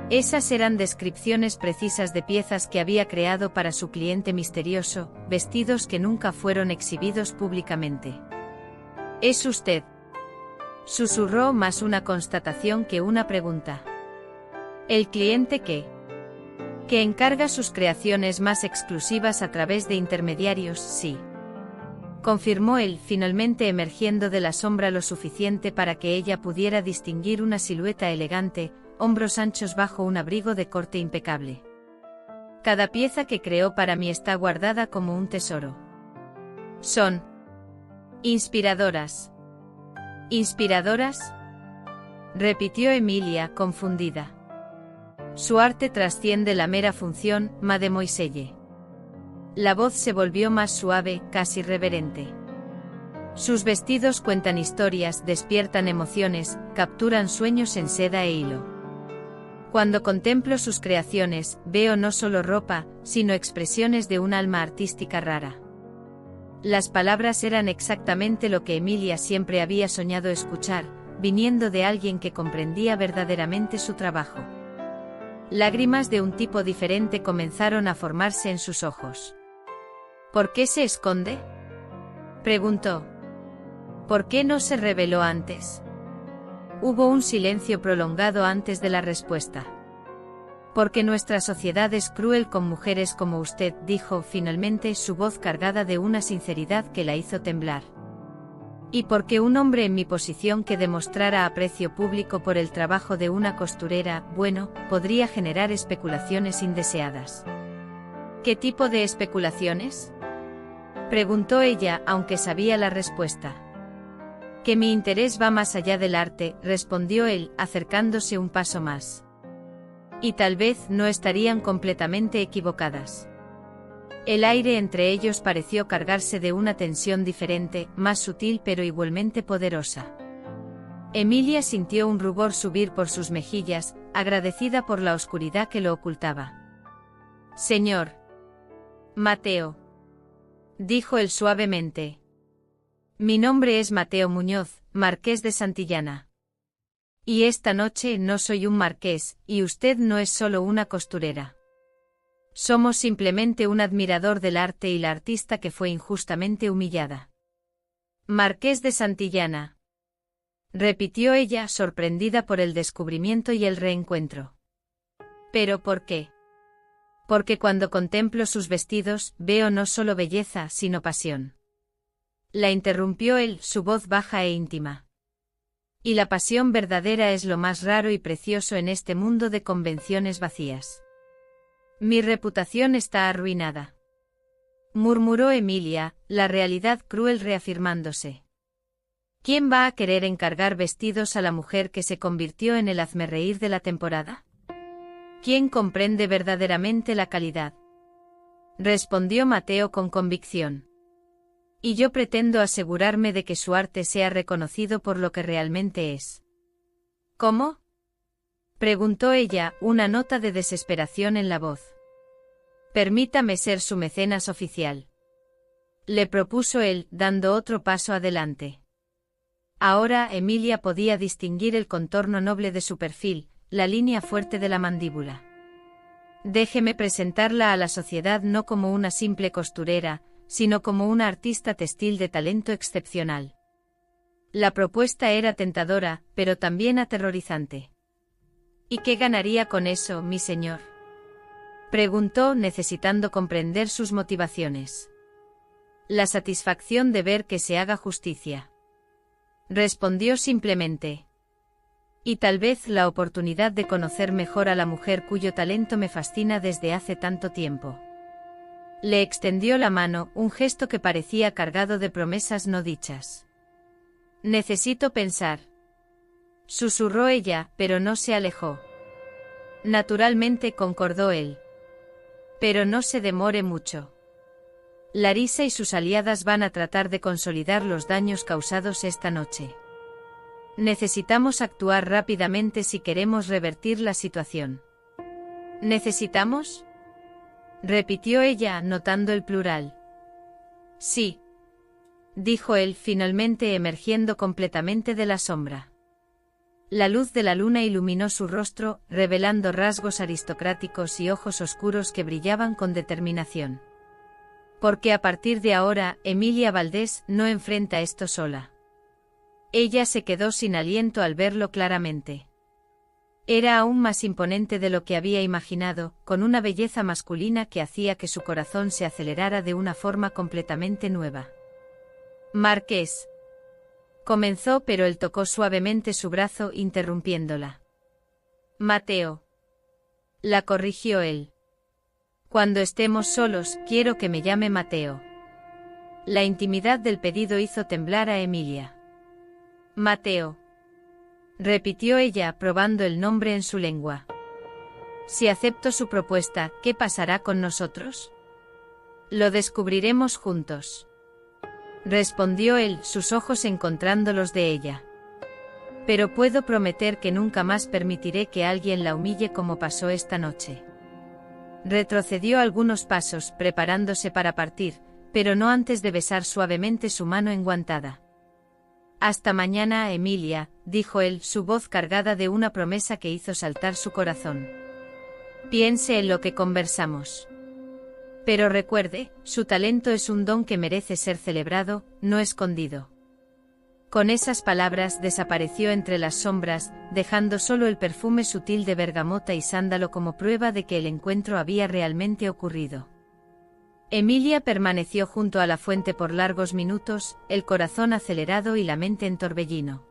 Esas eran descripciones precisas de piezas que había creado para su cliente misterioso, vestidos que nunca fueron exhibidos públicamente. «¿Es usted?», susurró, más una constatación que una pregunta. «¿El cliente qué?». «Que encarga sus creaciones más exclusivas a través de intermediarios, sí», confirmó él, finalmente emergiendo de la sombra lo suficiente para que ella pudiera distinguir una silueta elegante, hombros anchos bajo un abrigo de corte impecable. «Cada pieza que creó para mí está guardada como un tesoro. Son inspiradoras». «¿Inspiradoras?», repitió Emilia, confundida. «Su arte trasciende la mera función, mademoiselle». La voz se volvió más suave, casi reverente. «Sus vestidos cuentan historias, despiertan emociones, capturan sueños en seda e hilo. Cuando contemplo sus creaciones, veo no solo ropa, sino expresiones de un alma artística rara». Las palabras eran exactamente lo que Emilia siempre había soñado escuchar, viniendo de alguien que comprendía verdaderamente su trabajo. Lágrimas de un tipo diferente comenzaron a formarse en sus ojos. «¿Por qué se esconde?», preguntó. «¿Por qué no se reveló antes?». Hubo un silencio prolongado antes de la respuesta. «Porque nuestra sociedad es cruel con mujeres como usted», dijo finalmente, su voz cargada de una sinceridad que la hizo temblar. «Y porque un hombre en mi posición que demostrara aprecio público por el trabajo de una costurera, bueno, podría generar especulaciones indeseadas». «¿Qué tipo de especulaciones?», Preguntó ella, aunque sabía la respuesta. Que mi interés va más allá del arte, respondió él, acercándose un paso más. Y tal vez no estarían completamente equivocadas. El aire entre ellos pareció cargarse de una tensión diferente, más sutil pero igualmente poderosa. Emilia sintió un rubor subir por sus mejillas, agradecida por la oscuridad que lo ocultaba. Señor Mateo, dijo él suavemente. Mi nombre es Mateo Muñoz, marqués de Santillana. Y esta noche no soy un marqués, y usted no es solo una costurera. Somos simplemente un admirador del arte y la artista que fue injustamente humillada. Marqués de Santillana, repitió ella, sorprendida por el descubrimiento y el reencuentro. ¿Pero por qué? Porque cuando contemplo sus vestidos, veo no solo belleza, sino pasión. La interrumpió él, su voz baja e íntima. Y la pasión verdadera es lo más raro y precioso en este mundo de convenciones vacías. Mi reputación está arruinada, murmuró Emilia, la realidad cruel reafirmándose. ¿Quién va a querer encargar vestidos a la mujer que se convirtió en el hazmerreír de la temporada? ¿Quién comprende verdaderamente la calidad? Respondió Mateo con convicción. Y yo pretendo asegurarme de que su arte sea reconocido por lo que realmente es. ¿Cómo? Preguntó ella, una nota de desesperación en la voz. Permítame ser su mecenas oficial. Le propuso él, dando otro paso adelante. Ahora Emilia podía distinguir el contorno noble de su perfil, la línea fuerte de la mandíbula. Déjeme presentarla a la sociedad no como una simple costurera, sino como una artista textil de talento excepcional. La propuesta era tentadora, pero también aterrorizante. ¿Y qué ganaría con eso, mi señor? Preguntó, necesitando comprender sus motivaciones. La satisfacción de ver que se haga justicia. Respondió simplemente. Y tal vez la oportunidad de conocer mejor a la mujer cuyo talento me fascina desde hace tanto tiempo. Le extendió la mano, un gesto que parecía cargado de promesas no dichas. Necesito pensar. Susurró ella, pero no se alejó. Naturalmente, concordó él. Pero no se demore mucho. Larisa y sus aliadas van a tratar de consolidar los daños causados esta noche. Necesitamos actuar rápidamente si queremos revertir la situación. ¿Necesitamos? Repitió ella, notando el plural. Sí, dijo él, finalmente emergiendo completamente de la sombra. La luz de la luna iluminó su rostro, revelando rasgos aristocráticos y ojos oscuros que brillaban con determinación. Porque a partir de ahora, Emilia Valdés no enfrenta esto sola. Ella se quedó sin aliento al verlo claramente. Era aún más imponente de lo que había imaginado, con una belleza masculina que hacía que su corazón se acelerara de una forma completamente nueva. Marqués. Comenzó, pero él tocó suavemente su brazo, interrumpiéndola. Mateo. La corrigió él. Cuando estemos solos, quiero que me llame Mateo. La intimidad del pedido hizo temblar a Emilia. Mateo. Repitió ella, probando el nombre en su lengua. Si acepto su propuesta, ¿qué pasará con nosotros? Lo descubriremos juntos. Respondió él, sus ojos encontrando los de ella. Pero puedo prometer que nunca más permitiré que alguien la humille como pasó esta noche. Retrocedió algunos pasos, preparándose para partir, pero no antes de besar suavemente su mano enguantada. Hasta mañana, Emilia, dijo él, su voz cargada de una promesa que hizo saltar su corazón. Piense en lo que conversamos. Pero recuerde, su talento es un don que merece ser celebrado, no escondido. Con esas palabras desapareció entre las sombras, dejando solo el perfume sutil de bergamota y sándalo como prueba de que el encuentro había realmente ocurrido. Emilia permaneció junto a la fuente por largos minutos, el corazón acelerado y la mente en torbellino.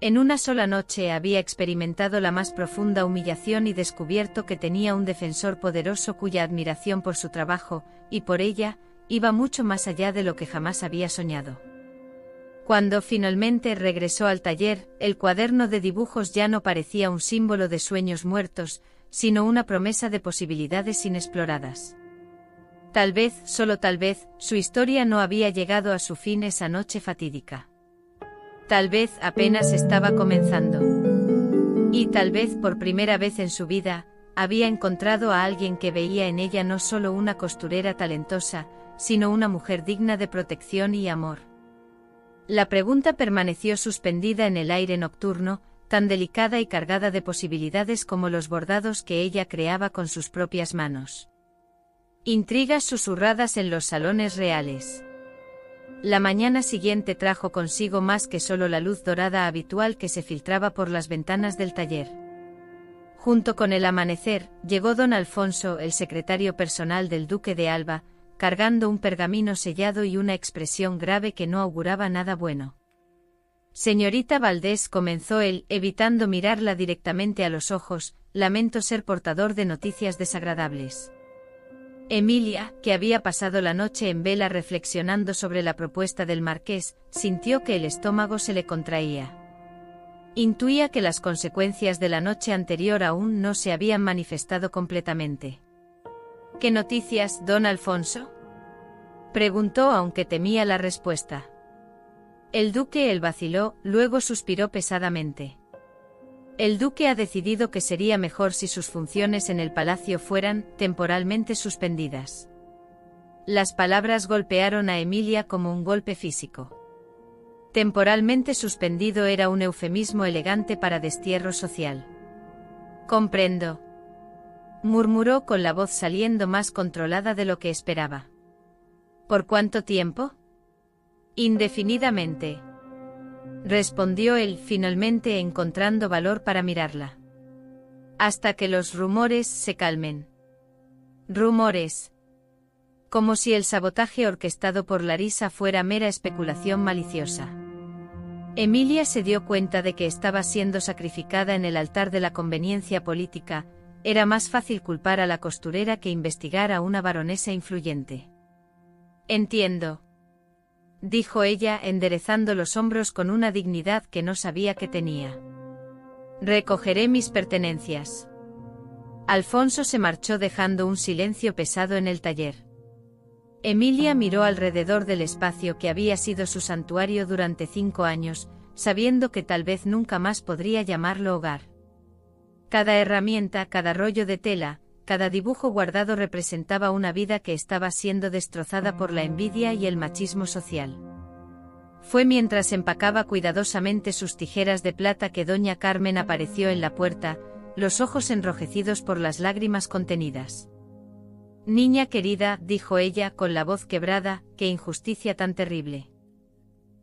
En una sola noche había experimentado la más profunda humillación y descubierto que tenía un defensor poderoso cuya admiración por su trabajo, y por ella, iba mucho más allá de lo que jamás había soñado. Cuando finalmente regresó al taller, el cuaderno de dibujos ya no parecía un símbolo de sueños muertos, sino una promesa de posibilidades inexploradas. Tal vez, solo tal vez, su historia no había llegado a su fin esa noche fatídica. Tal vez apenas estaba comenzando. Y tal vez por primera vez en su vida, había encontrado a alguien que veía en ella no solo una costurera talentosa, sino una mujer digna de protección y amor. La pregunta permaneció suspendida en el aire nocturno, tan delicada y cargada de posibilidades como los bordados que ella creaba con sus propias manos. Intrigas susurradas en los salones reales. La mañana siguiente trajo consigo más que solo la luz dorada habitual que se filtraba por las ventanas del taller. Junto con el amanecer, llegó don Alfonso, el secretario personal del duque de Alba, cargando un pergamino sellado y una expresión grave que no auguraba nada bueno. Señorita Valdés, comenzó él, evitando mirarla directamente a los ojos, lamento ser portador de noticias desagradables. Emilia, que había pasado la noche en vela reflexionando sobre la propuesta del marqués, sintió que el estómago se le contraía. Intuía que las consecuencias de la noche anterior aún no se habían manifestado completamente. ¿Qué noticias, don Alfonso?, preguntó, aunque temía la respuesta. El duque vaciló, luego suspiró pesadamente. El duque ha decidido que sería mejor si sus funciones en el palacio fueran temporalmente suspendidas. Las palabras golpearon a Emilia como un golpe físico. Temporalmente suspendido era un eufemismo elegante para destierro social. Comprendo, murmuró con la voz saliendo más controlada de lo que esperaba. ¿Por cuánto tiempo? Indefinidamente, respondió él, finalmente encontrando valor para mirarla. Hasta que los rumores se calmen. Rumores. Como si el sabotaje orquestado por Larisa fuera mera especulación maliciosa. Emilia se dio cuenta de que estaba siendo sacrificada en el altar de la conveniencia política. Era más fácil culpar a la costurera que investigar a una baronesa influyente. Entiendo, dijo ella, enderezando los hombros con una dignidad que no sabía que tenía. Recogeré mis pertenencias. Alfonso se marchó dejando un silencio pesado en el taller. Emilia miró alrededor del espacio que había sido su santuario durante 5 años, sabiendo que tal vez nunca más podría llamarlo hogar. Cada herramienta, cada rollo de tela, cada dibujo guardado representaba una vida que estaba siendo destrozada por la envidia y el machismo social. Fue mientras empacaba cuidadosamente sus tijeras de plata que doña Carmen apareció en la puerta, los ojos enrojecidos por las lágrimas contenidas. Niña querida, dijo ella con la voz quebrada, qué injusticia tan terrible.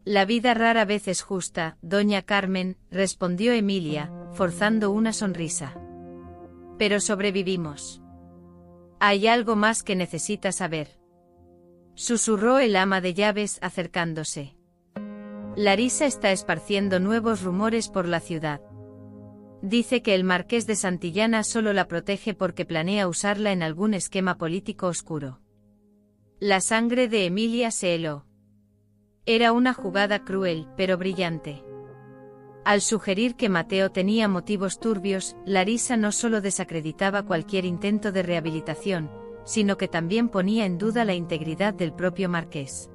La vida rara vez es justa, doña Carmen, respondió Emilia, forzando una sonrisa. Pero sobrevivimos. Hay algo más que necesita saber. Susurró el ama de llaves acercándose. Larisa está esparciendo nuevos rumores por la ciudad. Dice que el marqués de Santillana solo la protege porque planea usarla en algún esquema político oscuro. La sangre de Emilia se heló. Era una jugada cruel, pero brillante. Al sugerir que Mateo tenía motivos turbios, Larisa no solo desacreditaba cualquier intento de rehabilitación, sino que también ponía en duda la integridad del propio marqués.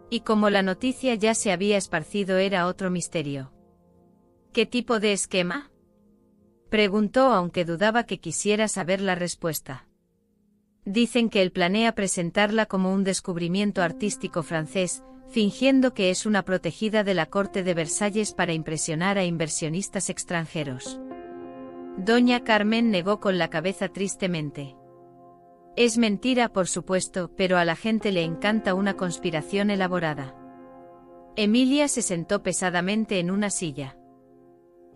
Y como la noticia ya se había esparcido, era otro misterio. ¿Qué tipo de esquema?, preguntó, aunque dudaba que quisiera saber la respuesta. Dicen que él planea presentarla como un descubrimiento artístico francés, fingiendo que es una protegida de la corte de Versalles para impresionar a inversionistas extranjeros. Doña Carmen negó con la cabeza tristemente. Es mentira, por supuesto, pero a la gente le encanta una conspiración elaborada. Emilia se sentó pesadamente en una silla.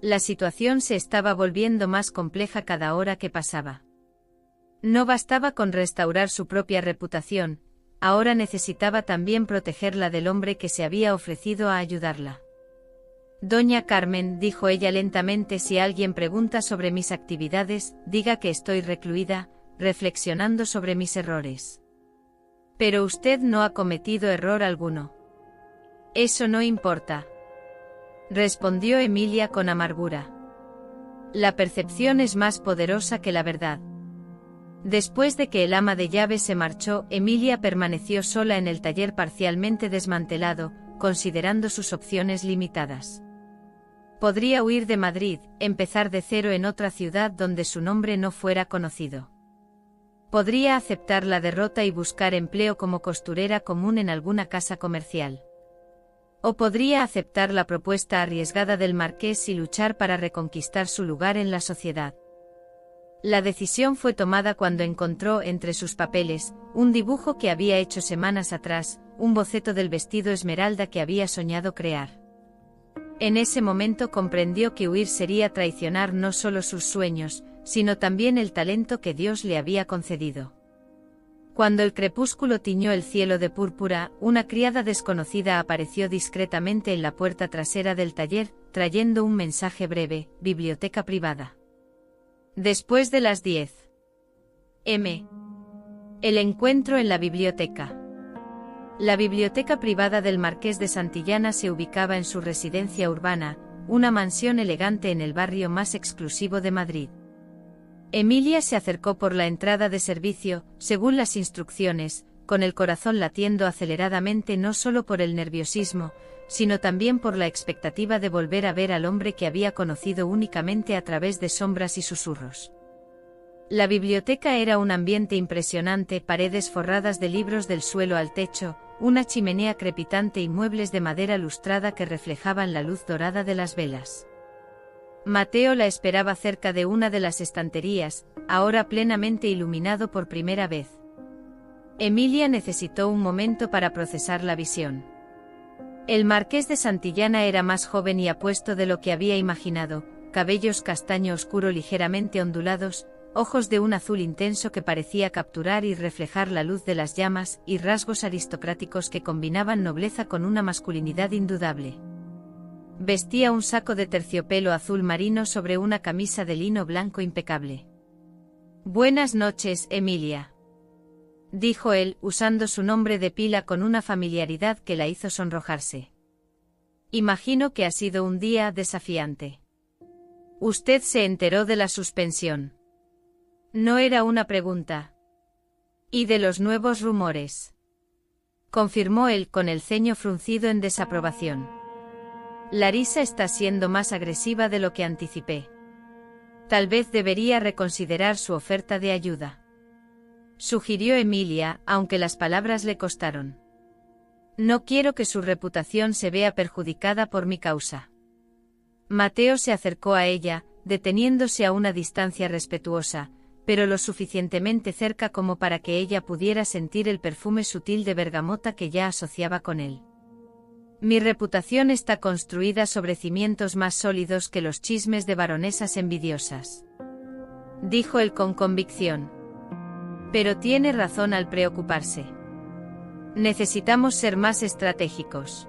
La situación se estaba volviendo más compleja cada hora que pasaba. No bastaba con restaurar su propia reputación, ahora necesitaba también protegerla del hombre que se había ofrecido a ayudarla. Doña Carmen, dijo ella lentamente, si alguien pregunta sobre mis actividades, diga que estoy recluida, reflexionando sobre mis errores. Pero usted no ha cometido error alguno. Eso no importa, respondió Emilia con amargura. La percepción es más poderosa que la verdad. Después de que el ama de llaves se marchó, Emilia permaneció sola en el taller parcialmente desmantelado, considerando sus opciones limitadas. Podría huir de Madrid, empezar de cero en otra ciudad donde su nombre no fuera conocido. Podría aceptar la derrota y buscar empleo como costurera común en alguna casa comercial. O podría aceptar la propuesta arriesgada del marqués y luchar para reconquistar su lugar en la sociedad. La decisión fue tomada cuando encontró entre sus papeles un dibujo que había hecho semanas atrás, un boceto del vestido esmeralda que había soñado crear. En ese momento comprendió que huir sería traicionar no solo sus sueños, sino también el talento que Dios le había concedido. Cuando el crepúsculo tiñó el cielo de púrpura, una criada desconocida apareció discretamente en la puerta trasera del taller, trayendo un mensaje breve: biblioteca privada. Después de las 10 m. El encuentro en la biblioteca. La biblioteca privada del Marqués de Santillana se ubicaba en su residencia urbana, una mansión elegante en el barrio más exclusivo de Madrid. Emilia se acercó por la entrada de servicio, según las instrucciones, con el corazón latiendo aceleradamente no solo por el nerviosismo, sino también por la expectativa de volver a ver al hombre que había conocido únicamente a través de sombras y susurros. La biblioteca era un ambiente impresionante: paredes forradas de libros del suelo al techo, una chimenea crepitante y muebles de madera lustrada que reflejaban la luz dorada de las velas. Mateo la esperaba cerca de una de las estanterías, ahora plenamente iluminado por primera vez. Emilia necesitó un momento para procesar la visión. El Marqués de Santillana era más joven y apuesto de lo que había imaginado, cabellos castaño oscuro ligeramente ondulados, ojos de un azul intenso que parecía capturar y reflejar la luz de las llamas, y rasgos aristocráticos que combinaban nobleza con una masculinidad indudable. Vestía un saco de terciopelo azul marino sobre una camisa de lino blanco impecable. «Buenas noches, Emilia», dijo él, usando su nombre de pila con una familiaridad que la hizo sonrojarse. «Imagino que ha sido un día desafiante. ¿Usted se enteró de la suspensión?» No era una pregunta. «¿Y de los nuevos rumores?», confirmó él con el ceño fruncido en desaprobación. «Larisa está siendo más agresiva de lo que anticipé. Tal vez debería reconsiderar su oferta de ayuda», sugirió Emilia, aunque las palabras le costaron. «No quiero que su reputación se vea perjudicada por mi causa». Mateo se acercó a ella, deteniéndose a una distancia respetuosa, pero lo suficientemente cerca como para que ella pudiera sentir el perfume sutil de bergamota que ya asociaba con él. «Mi reputación está construida sobre cimientos más sólidos que los chismes de baronesas envidiosas», dijo él con convicción. «Pero tiene razón al preocuparse. Necesitamos ser más estratégicos».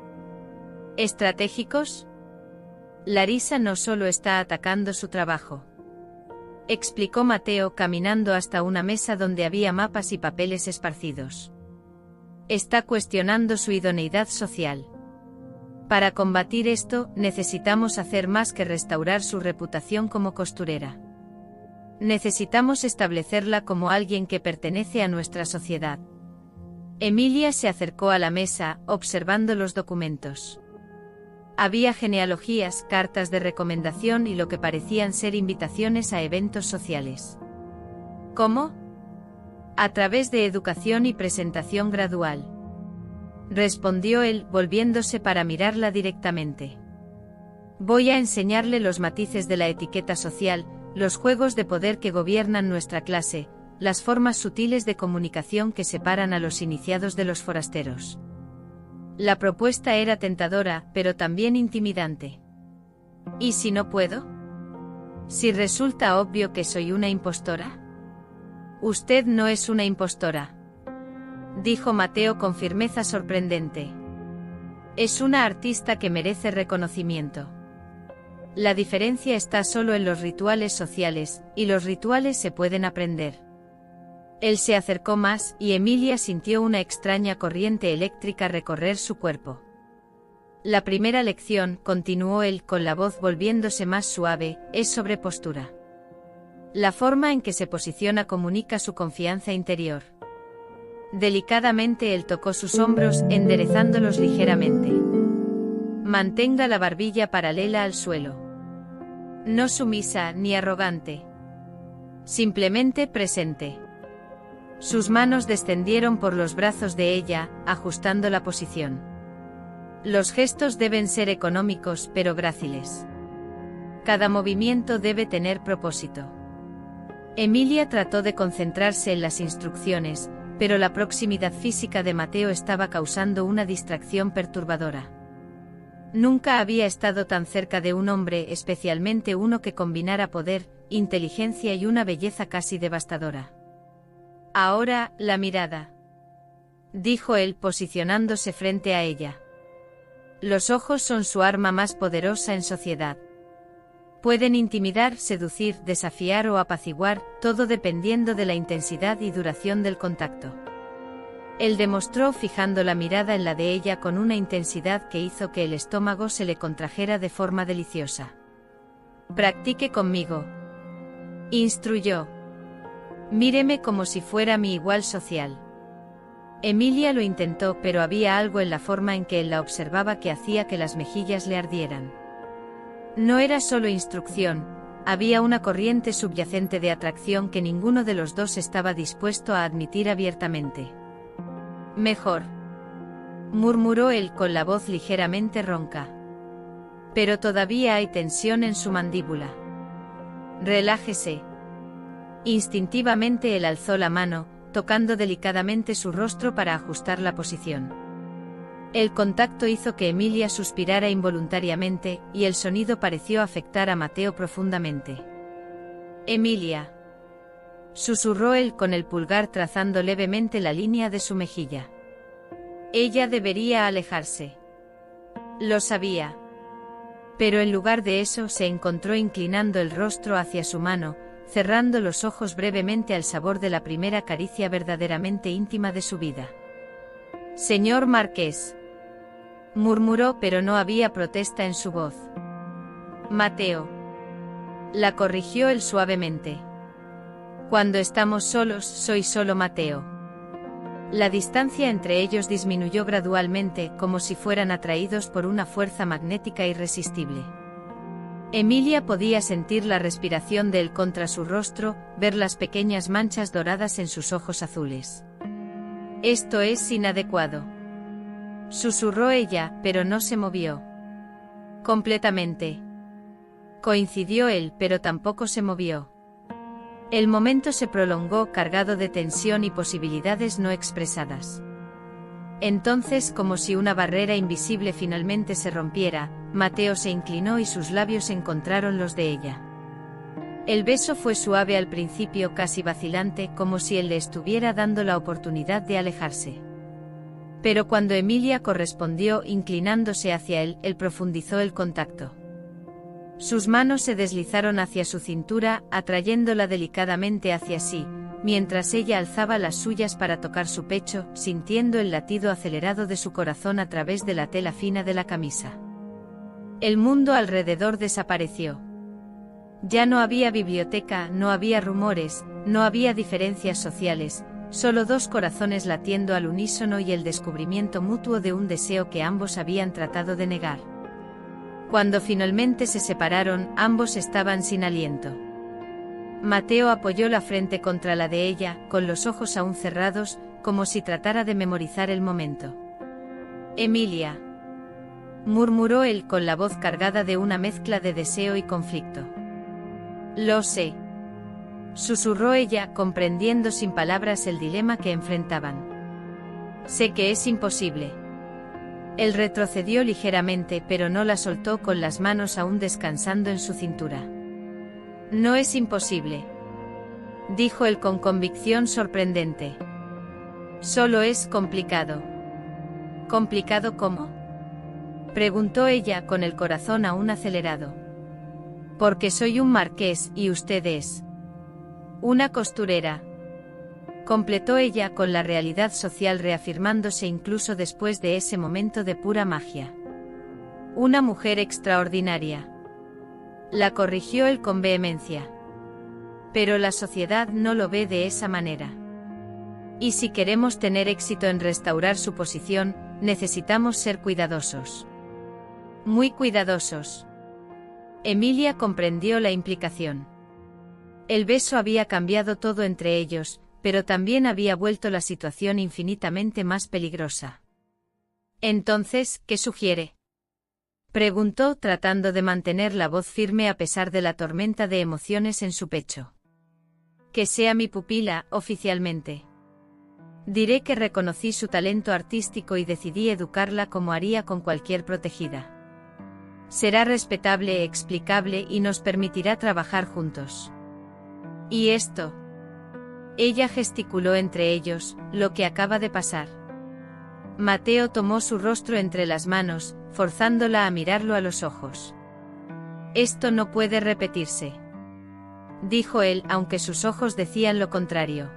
¿Estratégicos? Larisa no solo está atacando su trabajo», explicó Mateo caminando hasta una mesa donde había mapas y papeles esparcidos. «Está cuestionando su idoneidad social. Para combatir esto, necesitamos hacer más que restaurar su reputación como costurera. Necesitamos establecerla como alguien que pertenece a nuestra sociedad». Emilia se acercó a la mesa, observando los documentos. Había genealogías, cartas de recomendación y lo que parecían ser invitaciones a eventos sociales. ¿Cómo? A través de educación y presentación gradual, respondió él, volviéndose para mirarla directamente. «Voy a enseñarle los matices de la etiqueta social, los juegos de poder que gobiernan nuestra clase, las formas sutiles de comunicación que separan a los iniciados de los forasteros». La propuesta era tentadora, pero también intimidante. ¿Y si no puedo? ¿Si resulta obvio que soy una impostora? «Usted no es una impostora», dijo Mateo con firmeza sorprendente. «Es una artista que merece reconocimiento. La diferencia está solo en los rituales sociales, y los rituales se pueden aprender. Él se acercó más y Emilia sintió una extraña corriente eléctrica recorrer su cuerpo. La primera lección, continuó él con la voz volviéndose más suave, es sobre postura. La forma en que se posiciona comunica su confianza interior. Delicadamente él tocó sus hombros, enderezándolos ligeramente. Mantenga la barbilla paralela al suelo. No sumisa ni arrogante. Simplemente presente. Sus manos descendieron por los brazos de ella, ajustando la posición. Los gestos deben ser económicos pero gráciles. Cada movimiento debe tener propósito. Emilia trató de concentrarse en las instrucciones, pero la proximidad física de Mateo estaba causando una distracción perturbadora. Nunca había estado tan cerca de un hombre, especialmente uno que combinara poder, inteligencia y una belleza casi devastadora. Ahora, la mirada, dijo él posicionándose frente a ella. Los ojos son su arma más poderosa en sociedad. Pueden intimidar, seducir, desafiar o apaciguar, todo dependiendo de la intensidad y duración del contacto. Él demostró fijando la mirada en la de ella con una intensidad que hizo que el estómago se le contrajera de forma deliciosa. Practique conmigo, instruyó. Míreme como si fuera mi igual social. Emilia lo intentó, pero había algo en la forma en que él la observaba que hacía que las mejillas le ardieran. No era solo instrucción, había una corriente subyacente de atracción que ninguno de los dos estaba dispuesto a admitir abiertamente. Mejor, murmuró él con la voz ligeramente ronca. Pero todavía hay tensión en su mandíbula. Relájese. Instintivamente él alzó la mano, tocando delicadamente su rostro para ajustar la posición. El contacto hizo que Emilia suspirara involuntariamente, y el sonido pareció afectar a Mateo profundamente. Emilia, susurró él con el pulgar trazando levemente la línea de su mejilla. Ella debería alejarse. Lo sabía. Pero en lugar de eso se encontró inclinando el rostro hacia su mano, cerrando los ojos brevemente al sabor de la primera caricia verdaderamente íntima de su vida. Señor Marqués, murmuró, pero no había protesta en su voz. Mateo, la corrigió él suavemente. Cuando estamos solos, soy solo Mateo. La distancia entre ellos disminuyó gradualmente, como si fueran atraídos por una fuerza magnética irresistible. Emilia podía sentir la respiración de él contra su rostro, ver las pequeñas manchas doradas en sus ojos azules. Esto es inadecuado, susurró ella, pero no se movió. Completamente. Coincidió él, pero tampoco se movió. El momento se prolongó cargado de tensión y posibilidades no expresadas. Entonces, como si una barrera invisible finalmente se rompiera, Mateo se inclinó y sus labios encontraron los de ella. El beso fue suave al principio, casi vacilante, como si él le estuviera dando la oportunidad de alejarse. Pero cuando Emilia correspondió inclinándose hacia él, él profundizó el contacto. Sus manos se deslizaron hacia su cintura, atrayéndola delicadamente hacia sí, mientras ella alzaba las suyas para tocar su pecho, sintiendo el latido acelerado de su corazón a través de la tela fina de la camisa. El mundo alrededor desapareció. Ya no había biblioteca, no había rumores, no había diferencias sociales, solo dos corazones latiendo al unísono y el descubrimiento mutuo de un deseo que ambos habían tratado de negar. Cuando finalmente se separaron, ambos estaban sin aliento. Mateo apoyó la frente contra la de ella, con los ojos aún cerrados, como si tratara de memorizar el momento. Emilia, murmuró él con la voz cargada de una mezcla de deseo y conflicto. Lo sé, susurró ella, comprendiendo sin palabras el dilema que enfrentaban. Sé que es imposible. Él retrocedió ligeramente, pero no la soltó, con las manos aún descansando en su cintura. No es imposible, dijo él con convicción sorprendente. Solo es complicado. ¿Complicado cómo?, preguntó ella con el corazón aún acelerado. Porque soy un marqués y usted es una costurera. completó ella con la realidad social reafirmándose incluso después de ese momento de pura magia. Una mujer extraordinaria. La corrigió él con vehemencia. Pero la sociedad no lo ve de esa manera. Y si queremos tener éxito en restaurar su posición, necesitamos ser cuidadosos. Muy cuidadosos. Emilia comprendió la implicación. El beso había cambiado todo entre ellos, pero también había vuelto la situación infinitamente más peligrosa. Entonces, ¿qué sugiere? Preguntó tratando de mantener la voz firme a pesar de la tormenta de emociones en su pecho. Que sea mi pupila, oficialmente. Diré que reconocí su talento artístico y decidí educarla como haría con cualquier protegida. Será respetable, explicable y nos permitirá trabajar juntos. ¿Y esto? Ella gesticuló entre ellos, lo que acaba de pasar. Mateo tomó su rostro entre las manos, forzándola a mirarlo a los ojos. Esto no puede repetirse, dijo él, aunque sus ojos decían lo contrario.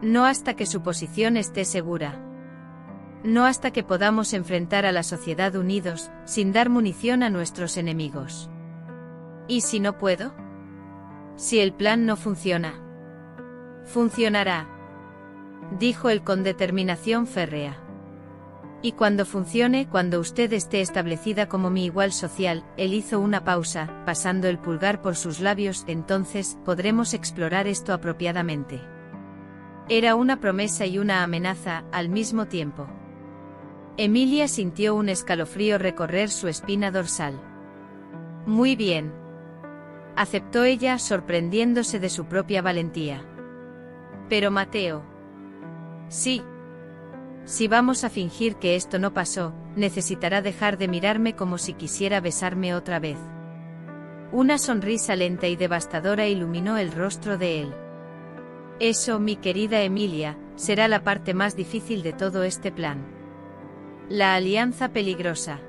No hasta que su posición esté segura. No hasta que podamos enfrentar a la sociedad unidos, sin dar munición a nuestros enemigos. ¿Y si no puedo? Si el plan no funciona. Funcionará, dijo él con determinación férrea. Y cuando funcione, cuando usted esté establecida como mi igual social, él hizo una pausa, pasando el pulgar por sus labios, entonces podremos explorar esto apropiadamente. Era una promesa y una amenaza, al mismo tiempo. Emilia sintió un escalofrío recorrer su espina dorsal. Muy bien, aceptó ella, sorprendiéndose de su propia valentía. Pero Mateo. Sí. Si vamos a fingir que esto no pasó, necesitará dejar de mirarme como si quisiera besarme otra vez. Una sonrisa lenta y devastadora iluminó el rostro de él. Eso, mi querida Emilia, será la parte más difícil de todo este plan. La alianza peligrosa.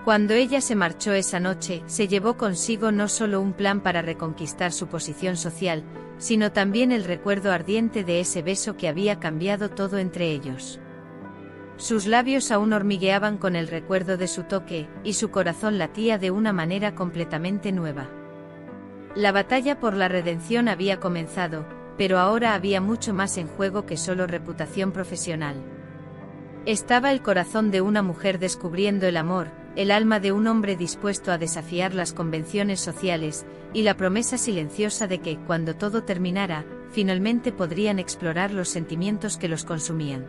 Cuando ella se marchó esa noche, se llevó consigo no solo un plan para reconquistar su posición social, sino también el recuerdo ardiente de ese beso que había cambiado todo entre ellos. Sus labios aún hormigueaban con el recuerdo de su toque, y su corazón latía de una manera completamente nueva. La batalla por la redención había comenzado, pero ahora había mucho más en juego que solo reputación profesional. Estaba el corazón de una mujer descubriendo el amor, el alma de un hombre dispuesto a desafiar las convenciones sociales, y la promesa silenciosa de que, cuando todo terminara, finalmente podrían explorar los sentimientos que los consumían.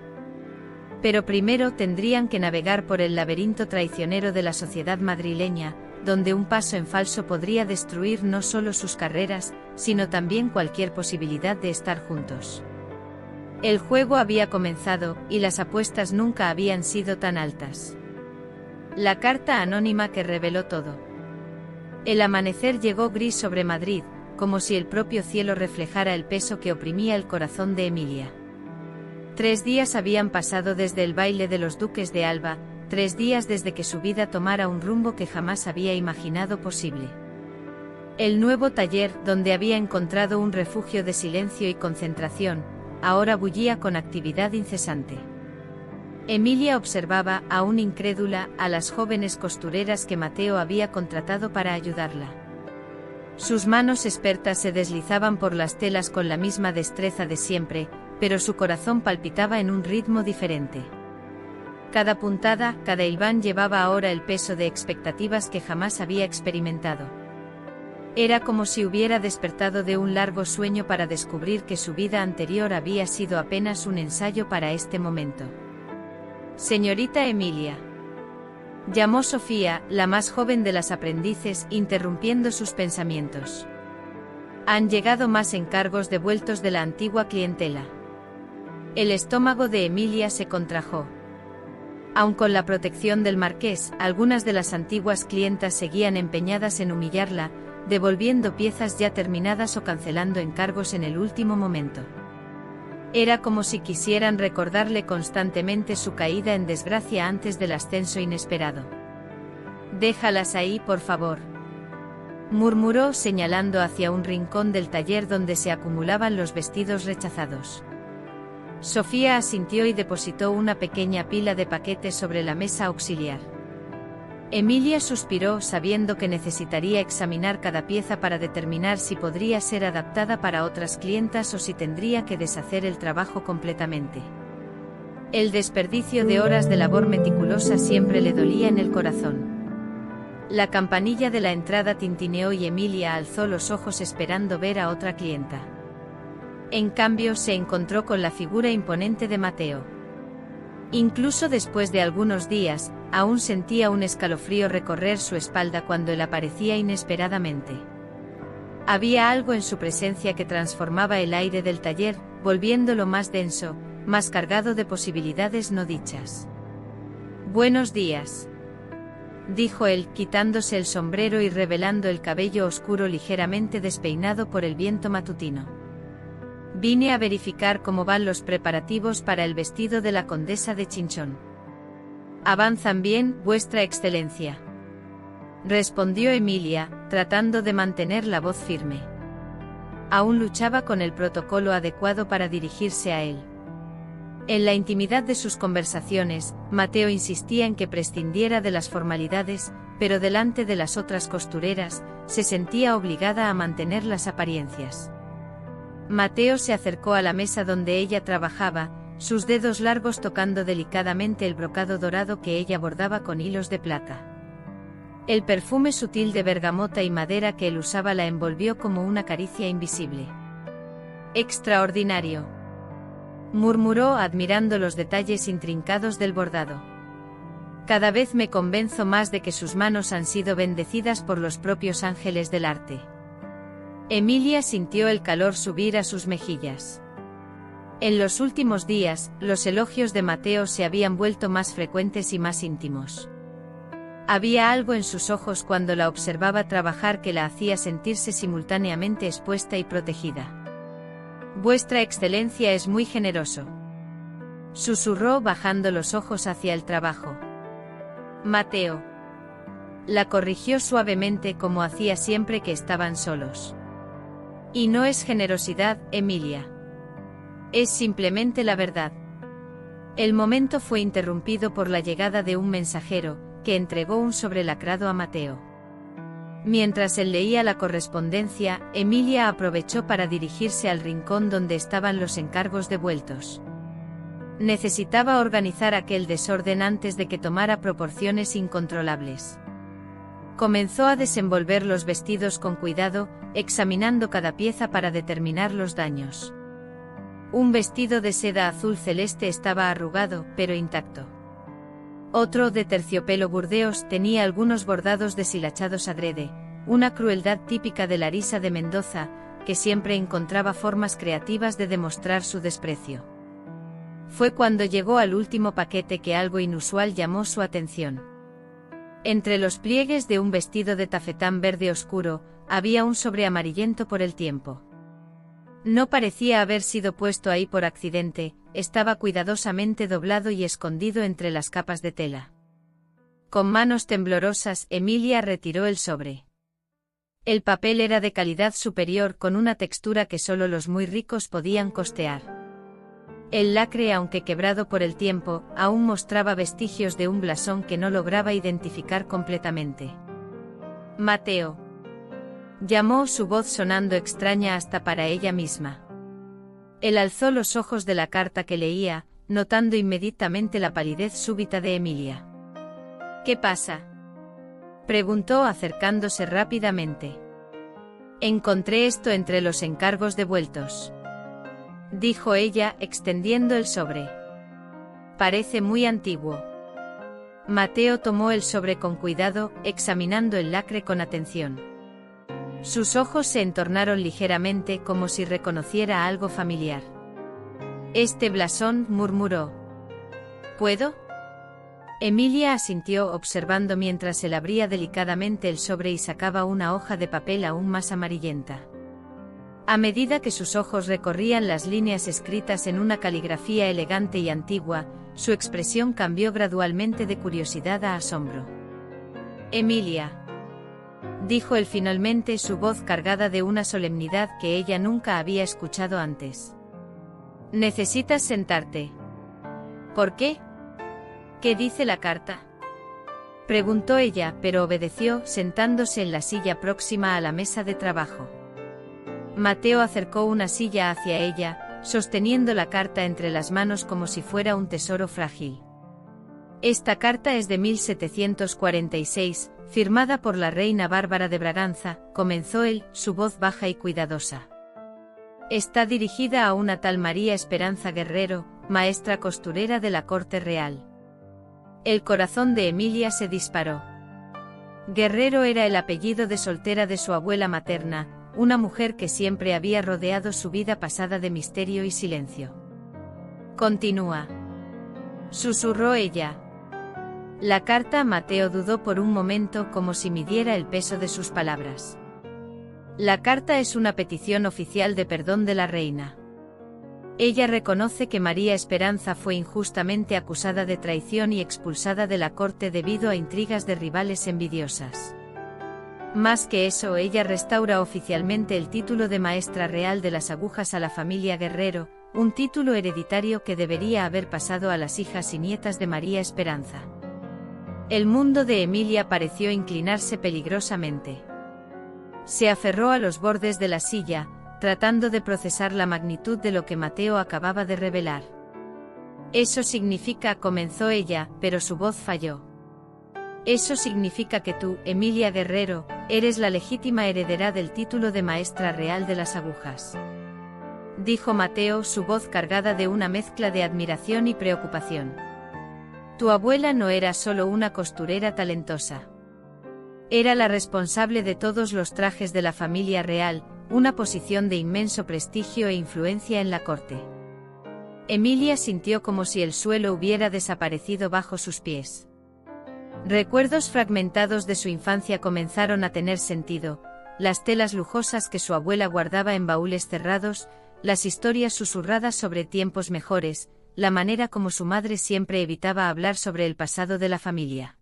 Pero primero tendrían que navegar por el laberinto traicionero de la sociedad madrileña, donde un paso en falso podría destruir no solo sus carreras, sino también cualquier posibilidad de estar juntos. El juego había comenzado, y las apuestas nunca habían sido tan altas. La carta anónima que reveló todo. El amanecer llegó gris sobre Madrid, como si el propio cielo reflejara el peso que oprimía el corazón de Emilia. 3 días habían pasado desde el baile de los Duques de Alba, 3 días desde que su vida tomara un rumbo que jamás había imaginado posible. El nuevo taller, donde había encontrado un refugio de silencio y concentración, ahora bullía con actividad incesante. Emilia observaba, aún incrédula, a las jóvenes costureras que Mateo había contratado para ayudarla. Sus manos expertas se deslizaban por las telas con la misma destreza de siempre, pero su corazón palpitaba en un ritmo diferente. Cada puntada, cada hilván llevaba ahora el peso de expectativas que jamás había experimentado. Era como si hubiera despertado de un largo sueño para descubrir que su vida anterior había sido apenas un ensayo para este momento. Señorita Emilia. Llamó Sofía, la más joven de las aprendices, interrumpiendo sus pensamientos. Han llegado más encargos devueltos de la antigua clientela. El estómago de Emilia se contrajo. Aun con la protección del marqués, algunas de las antiguas clientas seguían empeñadas en humillarla, devolviendo piezas ya terminadas o cancelando encargos en el último momento. Era como si quisieran recordarle constantemente su caída en desgracia antes del ascenso inesperado. Déjalas ahí, por favor. murmuró señalando hacia un rincón del taller donde se acumulaban los vestidos rechazados. Sofía asintió y depositó una pequeña pila de paquetes sobre la mesa auxiliar. Emilia suspiró sabiendo que necesitaría examinar cada pieza para determinar si podría ser adaptada para otras clientas o si tendría que deshacer el trabajo completamente. El desperdicio de horas de labor meticulosa siempre le dolía en el corazón. La campanilla de la entrada tintineó y Emilia alzó los ojos esperando ver a otra clienta. En cambio, se encontró con la figura imponente de Mateo. Incluso después de algunos días, aún sentía un escalofrío recorrer su espalda cuando él aparecía inesperadamente. Había algo en su presencia que transformaba el aire del taller, volviéndolo más denso, más cargado de posibilidades no dichas. «Buenos días», dijo él, quitándose el sombrero y revelando el cabello oscuro ligeramente despeinado por el viento matutino. «Vine a verificar cómo van los preparativos para el vestido de la condesa de Chinchón». «Avanzan bien, vuestra excelencia», respondió Emilia, tratando de mantener la voz firme. Aún luchaba con el protocolo adecuado para dirigirse a él. En la intimidad de sus conversaciones, Mateo insistía en que prescindiera de las formalidades, pero delante de las otras costureras, se sentía obligada a mantener las apariencias. Mateo se acercó a la mesa donde ella trabajaba, sus dedos largos tocando delicadamente el brocado dorado que ella bordaba con hilos de plata. El perfume sutil de bergamota y madera que él usaba la envolvió como una caricia invisible. «Extraordinario», murmuró admirando los detalles intrincados del bordado. «Cada vez me convenzo más de que sus manos han sido bendecidas por los propios ángeles del arte». Emilia sintió el calor subir a sus mejillas. En los últimos días, los elogios de Mateo se habían vuelto más frecuentes y más íntimos. Había algo en sus ojos cuando la observaba trabajar que la hacía sentirse simultáneamente expuesta y protegida. «Vuestra excelencia es muy generoso», susurró bajando los ojos hacia el trabajo. «Mateo», la corrigió suavemente como hacía siempre que estaban solos. «Y no es generosidad, Emilia. Es simplemente la verdad». El momento fue interrumpido por la llegada de un mensajero, que entregó un sobre lacrado a Mateo. Mientras él leía la correspondencia, Emilia aprovechó para dirigirse al rincón donde estaban los encargos devueltos. Necesitaba organizar aquel desorden antes de que tomara proporciones incontrolables. Comenzó a desenvolver los vestidos con cuidado, examinando cada pieza para determinar los daños. Un vestido de seda azul celeste estaba arrugado, pero intacto. Otro de terciopelo burdeos tenía algunos bordados deshilachados adrede, una crueldad típica de Larisa de Mendoza, que siempre encontraba formas creativas de demostrar su desprecio. Fue cuando llegó al último paquete que algo inusual llamó su atención. Entre los pliegues de un vestido de tafetán verde oscuro, había un sobre amarillento por el tiempo. No parecía haber sido puesto ahí por accidente, estaba cuidadosamente doblado y escondido entre las capas de tela. Con manos temblorosas, Emilia retiró el sobre. El papel era de calidad superior con una textura que solo los muy ricos podían costear. El lacre, aunque quebrado por el tiempo, aún mostraba vestigios de un blasón que no lograba identificar completamente. «Mateo», llamó, su voz sonando extraña hasta para ella misma. Él alzó los ojos de la carta que leía, notando inmediatamente la palidez súbita de Emilia. «¿Qué pasa?», preguntó acercándose rápidamente. «Encontré esto entre los encargos devueltos», dijo ella, extendiendo el sobre. «Parece muy antiguo». Mateo tomó el sobre con cuidado, examinando el lacre con atención. Sus ojos se entornaron ligeramente como si reconociera algo familiar. «Este blasón», murmuró. «¿Puedo?». Emilia asintió observando mientras él abría delicadamente el sobre y sacaba una hoja de papel aún más amarillenta. A medida que sus ojos recorrían las líneas escritas en una caligrafía elegante y antigua, su expresión cambió gradualmente de curiosidad a asombro. «Emilia», dijo él finalmente, su voz cargada de una solemnidad que ella nunca había escuchado antes. Necesitas sentarte. ¿Por qué? ¿Qué dice la carta? Preguntó ella, pero obedeció, sentándose en la silla próxima a la mesa de trabajo. Mateo acercó una silla hacia ella, sosteniendo la carta entre las manos como si fuera un tesoro frágil. Esta carta es de 1746, firmada por la reina Bárbara de Braganza, comenzó él, su voz baja y cuidadosa. Está dirigida a una tal María Esperanza Guerrero, maestra costurera de la corte real. El corazón de Emilia se disparó. Guerrero era el apellido de soltera de su abuela materna, una mujer que siempre había rodeado su vida pasada de misterio y silencio. Continúa. Susurró ella. La carta. Mateo dudó por un momento, como si midiera el peso de sus palabras. La carta es una petición oficial de perdón de la reina. Ella reconoce que María Esperanza fue injustamente acusada de traición y expulsada de la corte debido a intrigas de rivales envidiosas. Más que eso, ella restaura oficialmente el título de maestra real de las agujas a la familia Guerrero, un título hereditario que debería haber pasado a las hijas y nietas de María Esperanza. El mundo de Emilia pareció inclinarse peligrosamente. Se aferró a los bordes de la silla, tratando de procesar la magnitud de lo que Mateo acababa de revelar. Eso significa, comenzó ella, pero su voz falló. Eso significa que tú, Emilia Guerrero, eres la legítima heredera del título de maestra real de las agujas. Dijo Mateo, su voz cargada de una mezcla de admiración y preocupación. Tu abuela no era solo una costurera talentosa. Era la responsable de todos los trajes de la familia real, una posición de inmenso prestigio e influencia en la corte. Emilia sintió como si el suelo hubiera desaparecido bajo sus pies. Recuerdos fragmentados de su infancia comenzaron a tener sentido, las telas lujosas que su abuela guardaba en baúles cerrados, las historias susurradas sobre tiempos mejores, la manera como su madre siempre evitaba hablar sobre el pasado de la familia.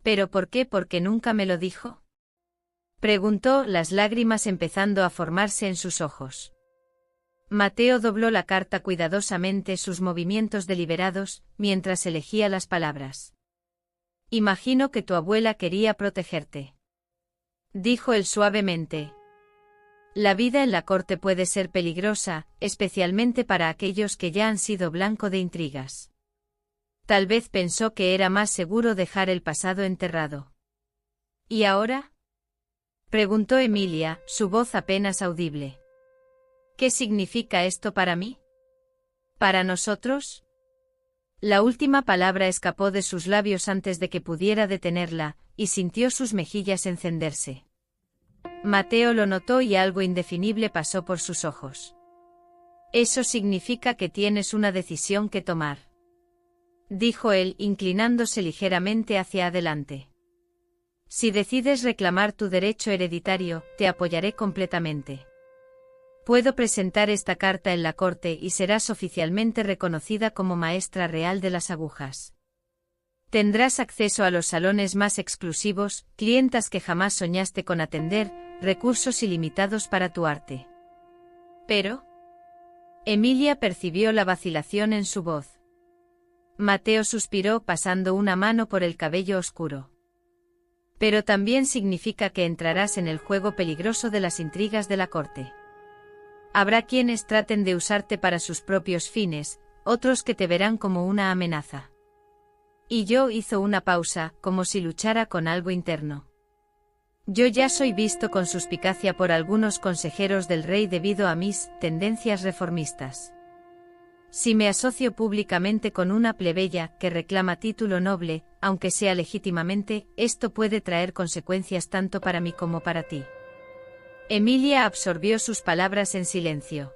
¿Pero por qué? ¿Por qué nunca me lo dijo? Preguntó, las lágrimas empezando a formarse en sus ojos. Mateo dobló la carta cuidadosamente, sus movimientos deliberados, mientras elegía las palabras. Imagino que tu abuela quería protegerte. Dijo él suavemente. La vida en la corte puede ser peligrosa, especialmente para aquellos que ya han sido blanco de intrigas. Tal vez pensó que era más seguro dejar el pasado enterrado. ¿Y ahora? Preguntó Emilia, su voz apenas audible. ¿Qué significa esto para mí? ¿Para nosotros? La última palabra escapó de sus labios antes de que pudiera detenerla, y sintió sus mejillas encenderse. Mateo lo notó y algo indefinible pasó por sus ojos. Eso significa que tienes una decisión que tomar. Dijo él, inclinándose ligeramente hacia adelante. Si decides reclamar tu derecho hereditario, te apoyaré completamente. Puedo presentar esta carta en la corte y serás oficialmente reconocida como maestra real de las agujas. Tendrás acceso a los salones más exclusivos, clientas que jamás soñaste con atender, recursos ilimitados para tu arte. Pero... Emilia percibió la vacilación en su voz. Mateo suspiró pasando una mano por el cabello oscuro. Pero también significa que entrarás en el juego peligroso de las intrigas de la corte. Habrá quienes traten de usarte para sus propios fines, otros que te verán como una amenaza. Y yo hizo una pausa, como si luchara con algo interno. Yo ya soy visto con suspicacia por algunos consejeros del rey debido a mis tendencias reformistas. Si me asocio públicamente con una plebeya que reclama título noble, aunque sea legítimamente, esto puede traer consecuencias tanto para mí como para ti. Emilia absorbió sus palabras en silencio.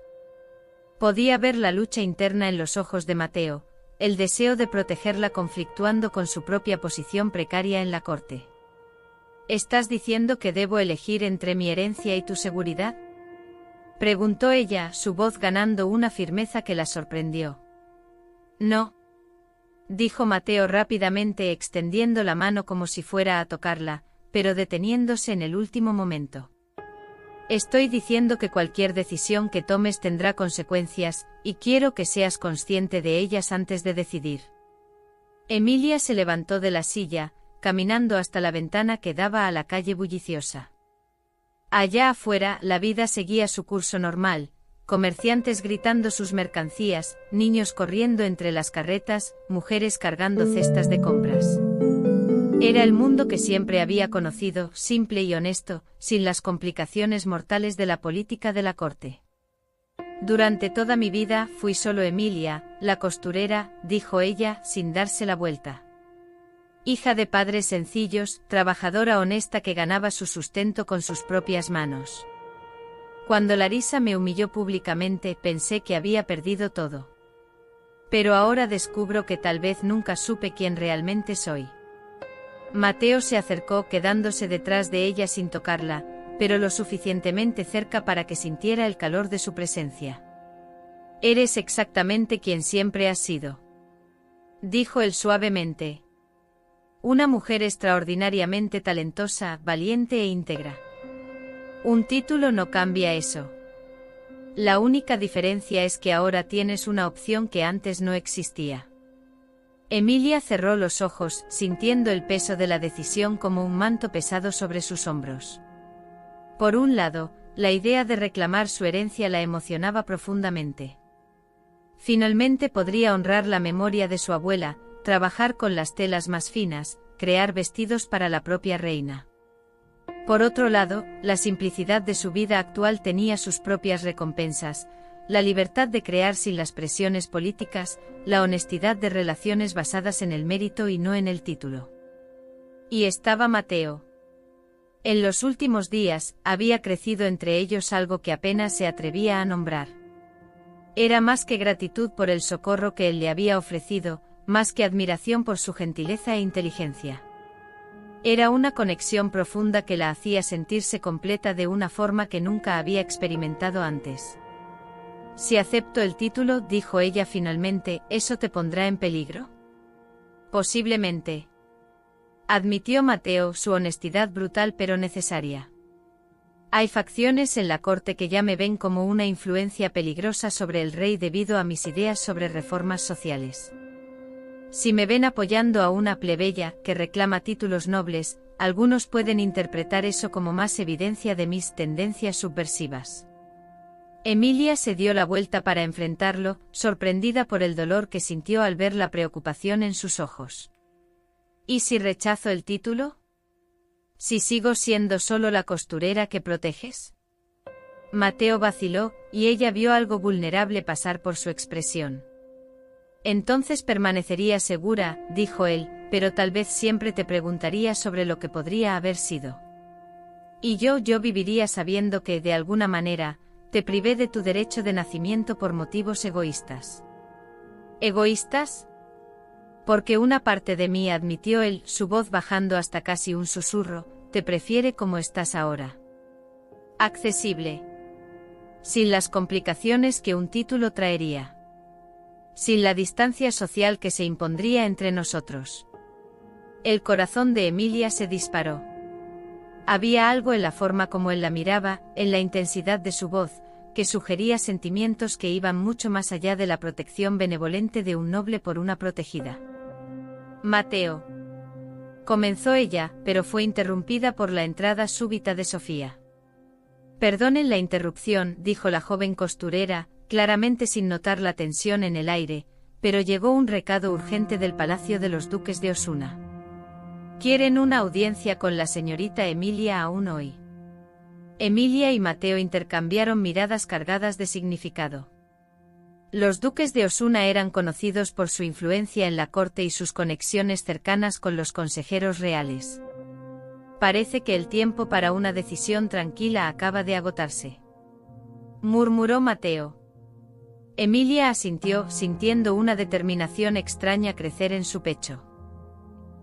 Podía ver la lucha interna en los ojos de Mateo, el deseo de protegerla conflictuando con su propia posición precaria en la corte. ¿Estás diciendo que debo elegir entre mi herencia y tu seguridad? Preguntó ella, su voz ganando una firmeza que la sorprendió. No. Dijo Mateo rápidamente extendiendo la mano como si fuera a tocarla, pero deteniéndose en el último momento. Estoy diciendo que cualquier decisión que tomes tendrá consecuencias, y quiero que seas consciente de ellas antes de decidir. Emilia se levantó de la silla, caminando hasta la ventana que daba a la calle bulliciosa. Allá afuera, la vida seguía su curso normal, comerciantes gritando sus mercancías, niños corriendo entre las carretas, mujeres cargando cestas de compras. Era el mundo que siempre había conocido, simple y honesto, sin las complicaciones mortales de la política de la corte. Durante toda mi vida fui solo Emilia, la costurera, dijo ella, sin darse la vuelta. Hija de padres sencillos, trabajadora honesta que ganaba su sustento con sus propias manos. Cuando Larisa me humilló públicamente, pensé que había perdido todo. Pero ahora descubro que tal vez nunca supe quién realmente soy. Mateo se acercó quedándose detrás de ella sin tocarla, pero lo suficientemente cerca para que sintiera el calor de su presencia. Eres exactamente quien siempre has sido, dijo él suavemente. Una mujer extraordinariamente talentosa, valiente e íntegra. Un título no cambia eso. La única diferencia es que ahora tienes una opción que antes no existía. Emilia cerró los ojos, sintiendo el peso de la decisión como un manto pesado sobre sus hombros. Por un lado, la idea de reclamar su herencia la emocionaba profundamente. Finalmente podría honrar la memoria de su abuela, trabajar con las telas más finas, crear vestidos para la propia reina. Por otro lado, la simplicidad de su vida actual tenía sus propias recompensas, la libertad de crear sin las presiones políticas, la honestidad de relaciones basadas en el mérito y no en el título. Y estaba Mateo. En los últimos días, había crecido entre ellos algo que apenas se atrevía a nombrar. Era más que gratitud por el socorro que él le había ofrecido, más que admiración por su gentileza e inteligencia. Era una conexión profunda que la hacía sentirse completa de una forma que nunca había experimentado antes. Si acepto el título, dijo ella finalmente, ¿eso te pondrá en peligro? Posiblemente. Admitió Mateo, su honestidad brutal pero necesaria. Hay facciones en la corte que ya me ven como una influencia peligrosa sobre el rey debido a mis ideas sobre reformas sociales. Si me ven apoyando a una plebeya que reclama títulos nobles, algunos pueden interpretar eso como más evidencia de mis tendencias subversivas. Emilia se dio la vuelta para enfrentarlo, sorprendida por el dolor que sintió al ver la preocupación en sus ojos. ¿Y si rechazo el título? ¿Si sigo siendo solo la costurera que proteges? Mateo vaciló, y ella vio algo vulnerable pasar por su expresión. Entonces permanecería segura, dijo él, pero tal vez siempre te preguntaría sobre lo que podría haber sido. Y yo viviría sabiendo que, de alguna manera, te privé de tu derecho de nacimiento por motivos egoístas. ¿Egoístas? Porque una parte de mí, admitió él, su voz bajando hasta casi un susurro, te prefiere como estás ahora. Accesible. Sin las complicaciones que un título traería. Sin la distancia social que se impondría entre nosotros. El corazón de Emilia se disparó. Había algo en la forma como él la miraba, en la intensidad de su voz, que sugería sentimientos que iban mucho más allá de la protección benevolente de un noble por una protegida. Mateo. Comenzó ella, pero fue interrumpida por la entrada súbita de Sofía. Perdonen la interrupción, dijo la joven costurera, claramente sin notar la tensión en el aire, pero llegó un recado urgente del Palacio de los Duques de Osuna. Quieren una audiencia con la señorita Emilia aún hoy. Emilia y Mateo intercambiaron miradas cargadas de significado. Los duques de Osuna eran conocidos por su influencia en la corte y sus conexiones cercanas con los consejeros reales. Parece que el tiempo para una decisión tranquila acaba de agotarse, murmuró Mateo. Emilia asintió, sintiendo una determinación extraña crecer en su pecho.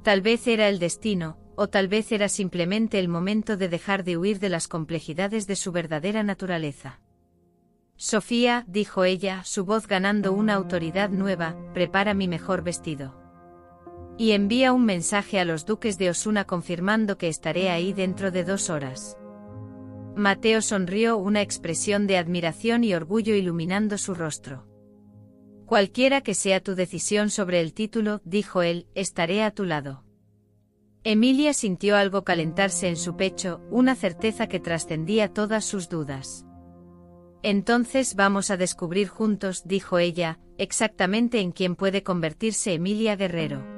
Tal vez era el destino, o tal vez era simplemente el momento de dejar de huir de las complejidades de su verdadera naturaleza. Sofía, dijo ella, su voz ganando una autoridad nueva, prepara mi mejor vestido. Y envía un mensaje a los duques de Osuna confirmando que estaré ahí dentro de 2 horas. Mateo sonrió, una expresión de admiración y orgullo iluminando su rostro. Cualquiera que sea tu decisión sobre el título, dijo él, estaré a tu lado. Emilia sintió algo calentarse en su pecho, una certeza que trascendía todas sus dudas. Entonces vamos a descubrir juntos, dijo ella, exactamente en quién puede convertirse Emilia Guerrero.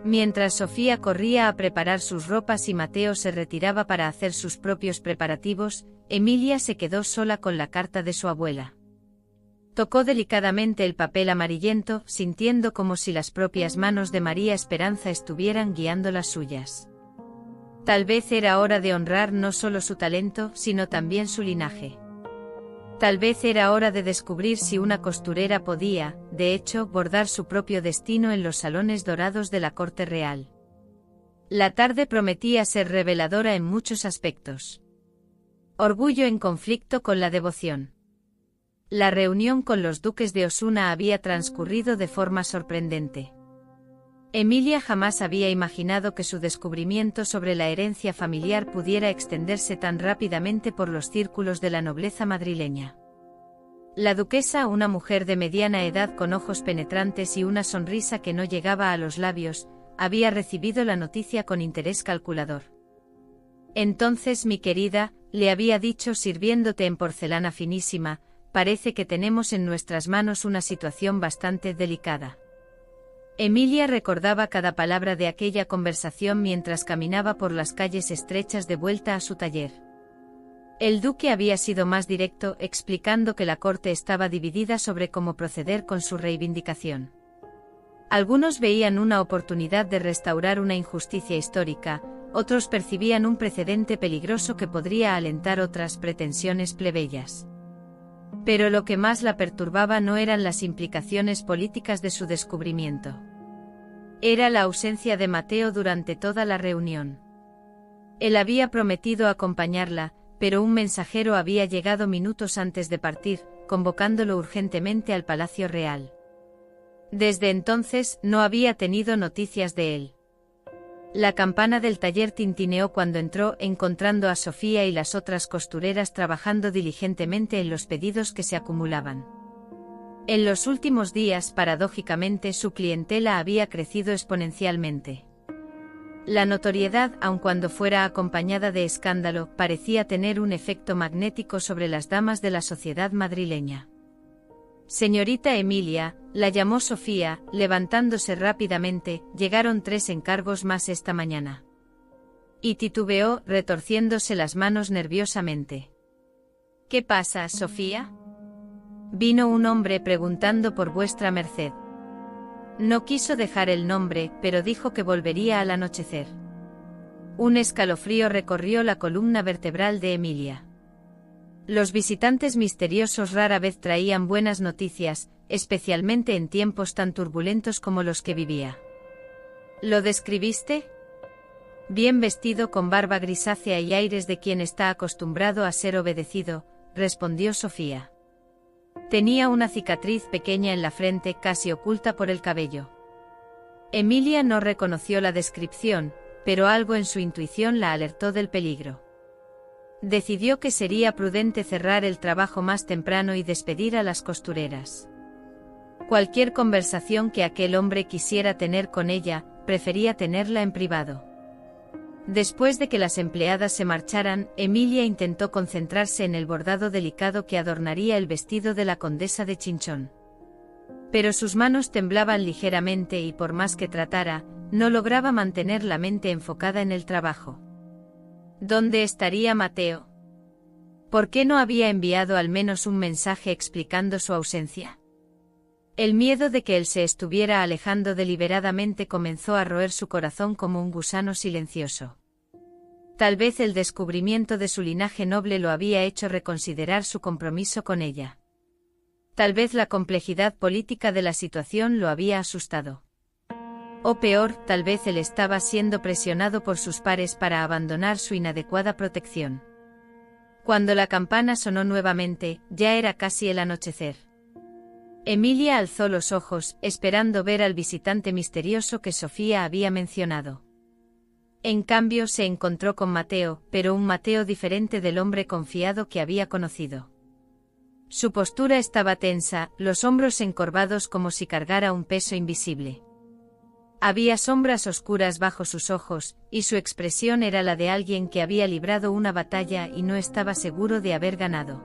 Mientras Sofía corría a preparar sus ropas y Mateo se retiraba para hacer sus propios preparativos, Emilia se quedó sola con la carta de su abuela. Tocó delicadamente el papel amarillento, sintiendo como si las propias manos de María Esperanza estuvieran guiando las suyas. Tal vez era hora de honrar no solo su talento, sino también su linaje. Tal vez era hora de descubrir si una costurera podía, de hecho, bordar su propio destino en los salones dorados de la corte real. La tarde prometía ser reveladora en muchos aspectos. Orgullo en conflicto con la devoción. La reunión con los duques de Osuna había transcurrido de forma sorprendente. Emilia jamás había imaginado que su descubrimiento sobre la herencia familiar pudiera extenderse tan rápidamente por los círculos de la nobleza madrileña. La duquesa, una mujer de mediana edad con ojos penetrantes y una sonrisa que no llegaba a los labios, había recibido la noticia con interés calculador. Entonces, mi querida, le había dicho sirviéndote en porcelana finísima, parece que tenemos en nuestras manos una situación bastante delicada. Emilia recordaba cada palabra de aquella conversación mientras caminaba por las calles estrechas de vuelta a su taller. El duque había sido más directo, explicando que la corte estaba dividida sobre cómo proceder con su reivindicación. Algunos veían una oportunidad de restaurar una injusticia histórica, otros percibían un precedente peligroso que podría alentar otras pretensiones plebeyas. Pero lo que más la perturbaba no eran las implicaciones políticas de su descubrimiento. Era la ausencia de Mateo durante toda la reunión. Él había prometido acompañarla, pero un mensajero había llegado minutos antes de partir, convocándolo urgentemente al Palacio Real. Desde entonces no había tenido noticias de él. La campana del taller tintineó cuando entró, encontrando a Sofía y las otras costureras trabajando diligentemente en los pedidos que se acumulaban. En los últimos días, paradójicamente, su clientela había crecido exponencialmente. La notoriedad, aun cuando fuera acompañada de escándalo, parecía tener un efecto magnético sobre las damas de la sociedad madrileña. Señorita Emilia, la llamó Sofía, levantándose rápidamente, llegaron 3 encargos más esta mañana. Y titubeó, retorciéndose las manos nerviosamente. ¿Qué pasa, Sofía? Vino un hombre preguntando por vuestra merced. No quiso dejar el nombre, pero dijo que volvería al anochecer. Un escalofrío recorrió la columna vertebral de Emilia. Los visitantes misteriosos rara vez traían buenas noticias, especialmente en tiempos tan turbulentos como los que vivía. ¿Lo describiste? Bien vestido, con barba grisácea y aires de quien está acostumbrado a ser obedecido, respondió Sofía. Tenía una cicatriz pequeña en la frente, casi oculta por el cabello. Emilia no reconoció la descripción, pero algo en su intuición la alertó del peligro. Decidió que sería prudente cerrar el trabajo más temprano y despedir a las costureras. Cualquier conversación que aquel hombre quisiera tener con ella, prefería tenerla en privado. Después de que las empleadas se marcharan, Emilia intentó concentrarse en el bordado delicado que adornaría el vestido de la condesa de Chinchón. Pero sus manos temblaban ligeramente y por más que tratara, no lograba mantener la mente enfocada en el trabajo. ¿Dónde estaría Mateo? ¿Por qué no había enviado al menos un mensaje explicando su ausencia? El miedo de que él se estuviera alejando deliberadamente comenzó a roer su corazón como un gusano silencioso. Tal vez el descubrimiento de su linaje noble lo había hecho reconsiderar su compromiso con ella. Tal vez la complejidad política de la situación lo había asustado. O peor, tal vez él estaba siendo presionado por sus pares para abandonar su inadecuada protección. Cuando la campana sonó nuevamente, ya era casi el anochecer. Emilia alzó los ojos, esperando ver al visitante misterioso que Sofía había mencionado. En cambio se encontró con Mateo, pero un Mateo diferente del hombre confiado que había conocido. Su postura estaba tensa, los hombros encorvados como si cargara un peso invisible. Había sombras oscuras bajo sus ojos, y su expresión era la de alguien que había librado una batalla y no estaba seguro de haber ganado.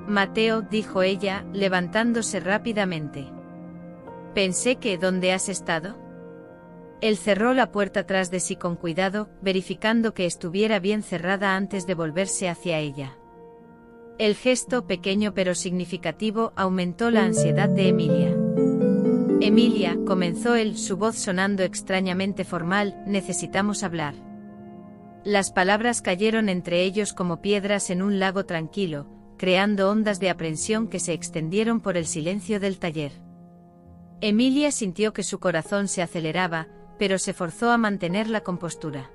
Mateo, dijo ella, levantándose rápidamente. Pensé que, ¿dónde has estado? Él cerró la puerta tras de sí con cuidado, verificando que estuviera bien cerrada antes de volverse hacia ella. El gesto, pequeño pero significativo, aumentó la ansiedad de Emilia. Emilia, comenzó él, su voz sonando extrañamente formal, necesitamos hablar. Las palabras cayeron entre ellos como piedras en un lago tranquilo, creando ondas de aprensión que se extendieron por el silencio del taller. Emilia sintió que su corazón se aceleraba, pero se forzó a mantener la compostura.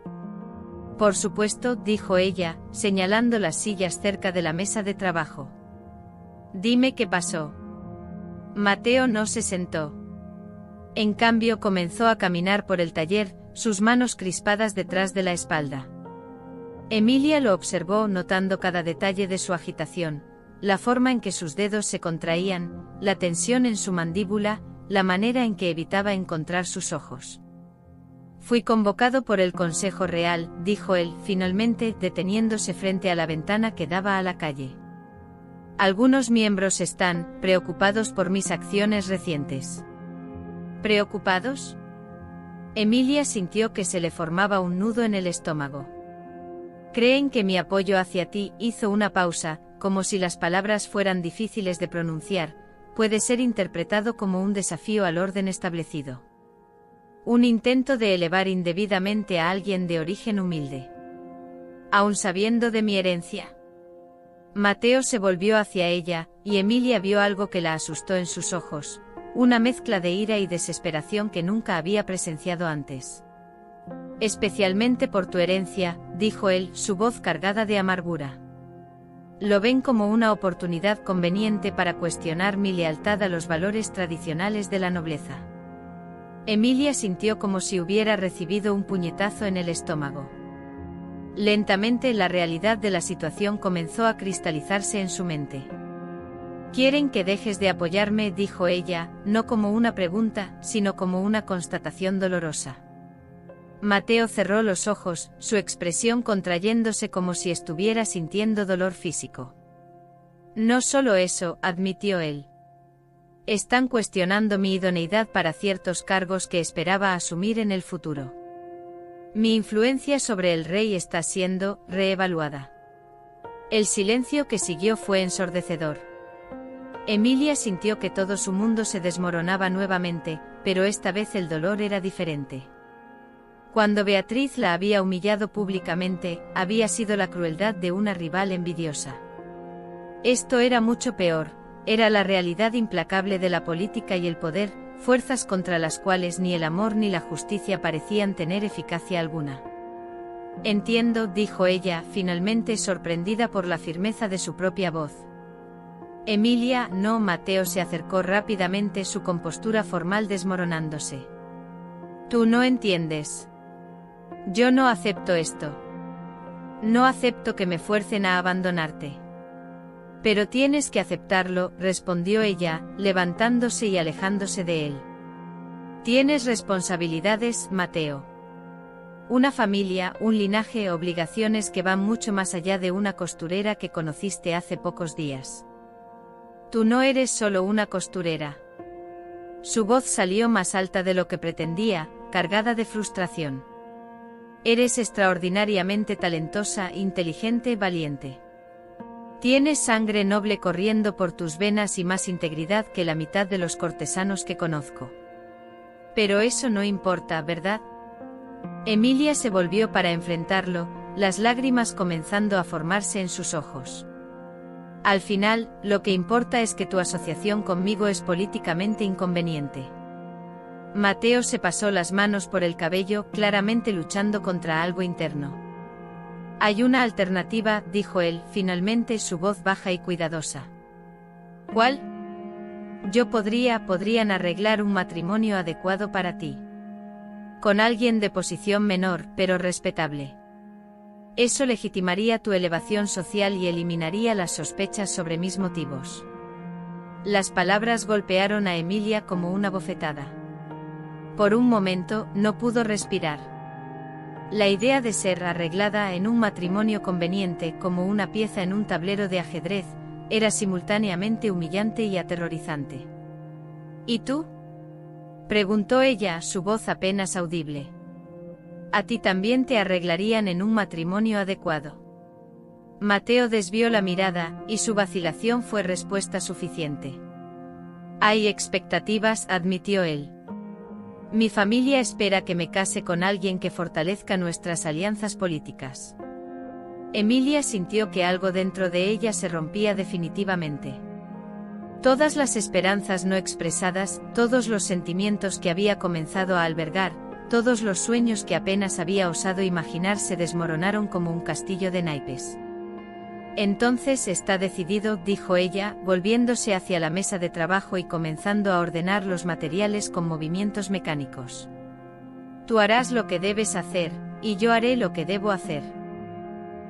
Por supuesto, dijo ella, señalando las sillas cerca de la mesa de trabajo. Dime qué pasó. Mateo no se sentó. En cambio comenzó a caminar por el taller, sus manos crispadas detrás de la espalda. Emilia lo observó notando cada detalle de su agitación, la forma en que sus dedos se contraían, la tensión en su mandíbula, la manera en que evitaba encontrar sus ojos. Fui convocado por el Consejo Real, dijo él, finalmente, deteniéndose frente a la ventana que daba a la calle. Algunos miembros están preocupados por mis acciones recientes. ¿Preocupados? Emilia sintió que se le formaba un nudo en el estómago. Creen que mi apoyo hacia ti, hizo una pausa, como si las palabras fueran difíciles de pronunciar, puede ser interpretado como un desafío al orden establecido. Un intento de elevar indebidamente a alguien de origen humilde. Aun sabiendo de mi herencia. Mateo se volvió hacia ella, y Emilia vio algo que la asustó en sus ojos, una mezcla de ira y desesperación que nunca había presenciado antes. Especialmente por tu herencia, dijo él, su voz cargada de amargura. Lo ven como una oportunidad conveniente para cuestionar mi lealtad a los valores tradicionales de la nobleza. Emilia sintió como si hubiera recibido un puñetazo en el estómago. Lentamente la realidad de la situación comenzó a cristalizarse en su mente. Quieren que dejes de apoyarme, dijo ella, no como una pregunta, sino como una constatación dolorosa. Mateo cerró los ojos, su expresión contrayéndose como si estuviera sintiendo dolor físico. No solo eso, admitió él. Están cuestionando mi idoneidad para ciertos cargos que esperaba asumir en el futuro. Mi influencia sobre el rey está siendo reevaluada. El silencio que siguió fue ensordecedor. Emilia sintió que todo su mundo se desmoronaba nuevamente, pero esta vez el dolor era diferente. Cuando Beatriz la había humillado públicamente, había sido la crueldad de una rival envidiosa. Esto era mucho peor, era la realidad implacable de la política y el poder, fuerzas contra las cuales ni el amor ni la justicia parecían tener eficacia alguna. Entiendo, dijo ella, finalmente sorprendida por la firmeza de su propia voz. Emilia, no, Mateo se acercó rápidamente, su compostura formal desmoronándose. Tú no entiendes. Yo no acepto esto. No acepto que me fuercen a abandonarte. Pero tienes que aceptarlo, respondió ella, levantándose y alejándose de él. Tienes responsabilidades, Mateo. Una familia, un linaje, obligaciones que van mucho más allá de una costurera que conociste hace pocos días. Tú no eres solo una costurera. Su voz salió más alta de lo que pretendía, cargada de frustración. Eres extraordinariamente talentosa, inteligente, valiente. Tienes sangre noble corriendo por tus venas y más integridad que la mitad de los cortesanos que conozco. Pero eso no importa, ¿verdad? Emilia se volvió para enfrentarlo, las lágrimas comenzando a formarse en sus ojos. Al final, lo que importa es que tu asociación conmigo es políticamente inconveniente. Mateo se pasó las manos por el cabello, claramente luchando contra algo interno. Hay una alternativa, dijo él, finalmente, su voz baja y cuidadosa. ¿Cuál? Podrían arreglar un matrimonio adecuado para ti. Con alguien de posición menor, pero respetable. Eso legitimaría tu elevación social y eliminaría las sospechas sobre mis motivos. Las palabras golpearon a Emilia como una bofetada. Por un momento, no pudo respirar. La idea de ser arreglada en un matrimonio conveniente como una pieza en un tablero de ajedrez, era simultáneamente humillante y aterrorizante. ¿Y tú? Preguntó ella, su voz apenas audible. A ti también te arreglarían en un matrimonio adecuado. Mateo desvió la mirada, y su vacilación fue respuesta suficiente. Hay expectativas, admitió él. Mi familia espera que me case con alguien que fortalezca nuestras alianzas políticas. Emilia sintió que algo dentro de ella se rompía definitivamente. Todas las esperanzas no expresadas, todos los sentimientos que había comenzado a albergar, todos los sueños que apenas había osado imaginar se desmoronaron como un castillo de naipes. Entonces está decidido, dijo ella, volviéndose hacia la mesa de trabajo y comenzando a ordenar los materiales con movimientos mecánicos. Tú harás lo que debes hacer, y yo haré lo que debo hacer.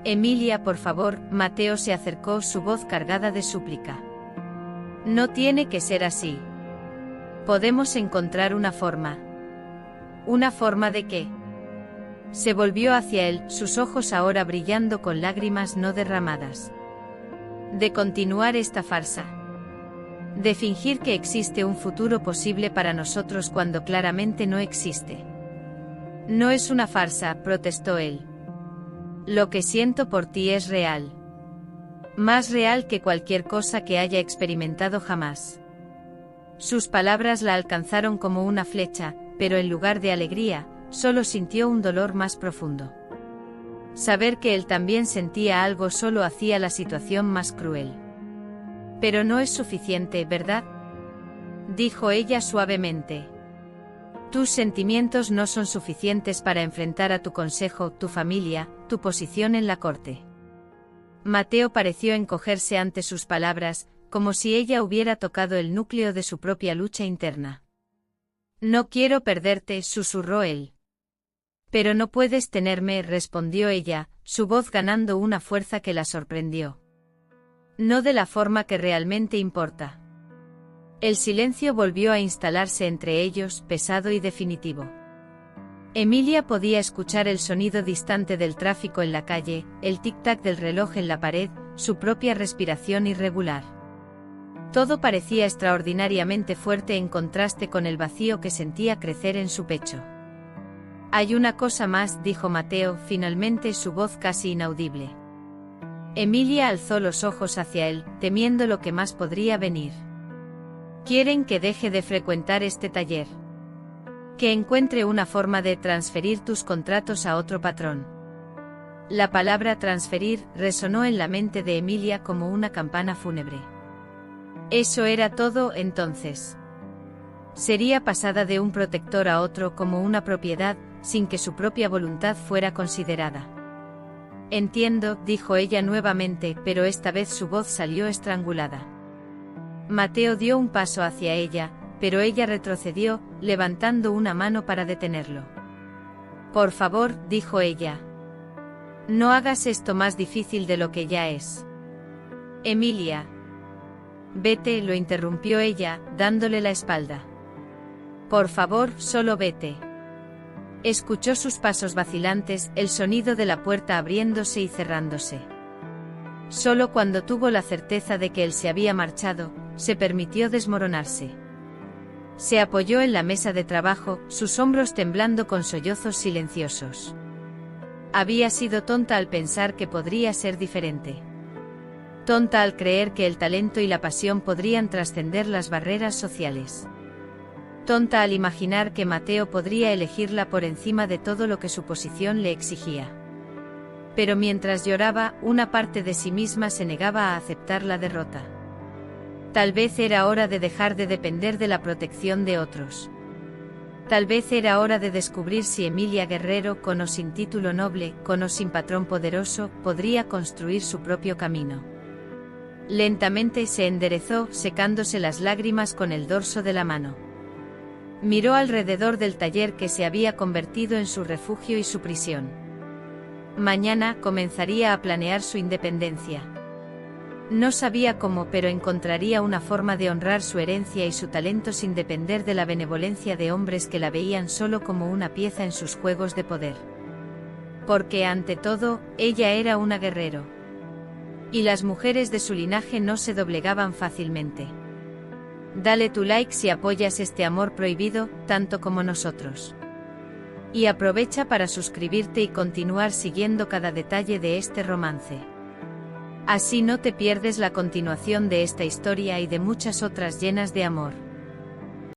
Emilia, por favor, Mateo se acercó, su voz cargada de súplica. No tiene que ser así. Podemos encontrar una forma. ¿Una forma de qué? Se volvió hacia él, sus ojos ahora brillando con lágrimas no derramadas. De continuar esta farsa. De fingir que existe un futuro posible para nosotros cuando claramente no existe. No es una farsa, protestó él. Lo que siento por ti es real. Más real que cualquier cosa que haya experimentado jamás. Sus palabras la alcanzaron como una flecha, pero en lugar de alegría, solo sintió un dolor más profundo. Saber que él también sentía algo solo hacía la situación más cruel. Pero no es suficiente, ¿verdad? Dijo ella suavemente. Tus sentimientos no son suficientes para enfrentar a tu consejo, tu familia, tu posición en la corte. Mateo pareció encogerse ante sus palabras, como si ella hubiera tocado el núcleo de su propia lucha interna. No quiero perderte, susurró él. Pero no puedes tenerme, respondió ella, su voz ganando una fuerza que la sorprendió. No de la forma que realmente importa. El silencio volvió a instalarse entre ellos, pesado y definitivo. Emilia podía escuchar el sonido distante del tráfico en la calle, el tic-tac del reloj en la pared, su propia respiración irregular. Todo parecía extraordinariamente fuerte en contraste con el vacío que sentía crecer en su pecho. Hay una cosa más, dijo Mateo, finalmente, su voz casi inaudible. Emilia alzó los ojos hacia él, temiendo lo que más podría venir. Quieren que deje de frecuentar este taller. Que encuentre una forma de transferir tus contratos a otro patrón. La palabra transferir resonó en la mente de Emilia como una campana fúnebre. Eso era todo, entonces. Sería pasada de un protector a otro como una propiedad, sin que su propia voluntad fuera considerada. Entiendo, dijo ella nuevamente, pero esta vez su voz salió estrangulada. Mateo dio un paso hacia ella, pero ella retrocedió, levantando una mano para detenerlo. Por favor, dijo ella. No hagas esto más difícil de lo que ya es. Emilia. Vete, lo interrumpió ella, dándole la espalda. Por favor, solo vete. Escuchó sus pasos vacilantes, el sonido de la puerta abriéndose y cerrándose. Solo cuando tuvo la certeza de que él se había marchado, se permitió desmoronarse. Se apoyó en la mesa de trabajo, sus hombros temblando con sollozos silenciosos. Había sido tonta al pensar que podría ser diferente. Tonta al creer que el talento y la pasión podrían trascender las barreras sociales. Tonta al imaginar que Mateo podría elegirla por encima de todo lo que su posición le exigía. Pero mientras lloraba, una parte de sí misma se negaba a aceptar la derrota. Tal vez era hora de dejar de depender de la protección de otros. Tal vez era hora de descubrir si Emilia Guerrero, con o sin título noble, con o sin patrón poderoso, podría construir su propio camino. Lentamente se enderezó, secándose las lágrimas con el dorso de la mano. Miró alrededor del taller que se había convertido en su refugio y su prisión. Mañana comenzaría a planear su independencia. No sabía cómo, pero encontraría una forma de honrar su herencia y su talento sin depender de la benevolencia de hombres que la veían solo como una pieza en sus juegos de poder. Porque ante todo, ella era una guerrero. Y las mujeres de su linaje no se doblegaban fácilmente. Dale tu like si apoyas este amor prohibido, tanto como nosotros. Y aprovecha para suscribirte y continuar siguiendo cada detalle de este romance. Así no te pierdes la continuación de esta historia y de muchas otras llenas de amor.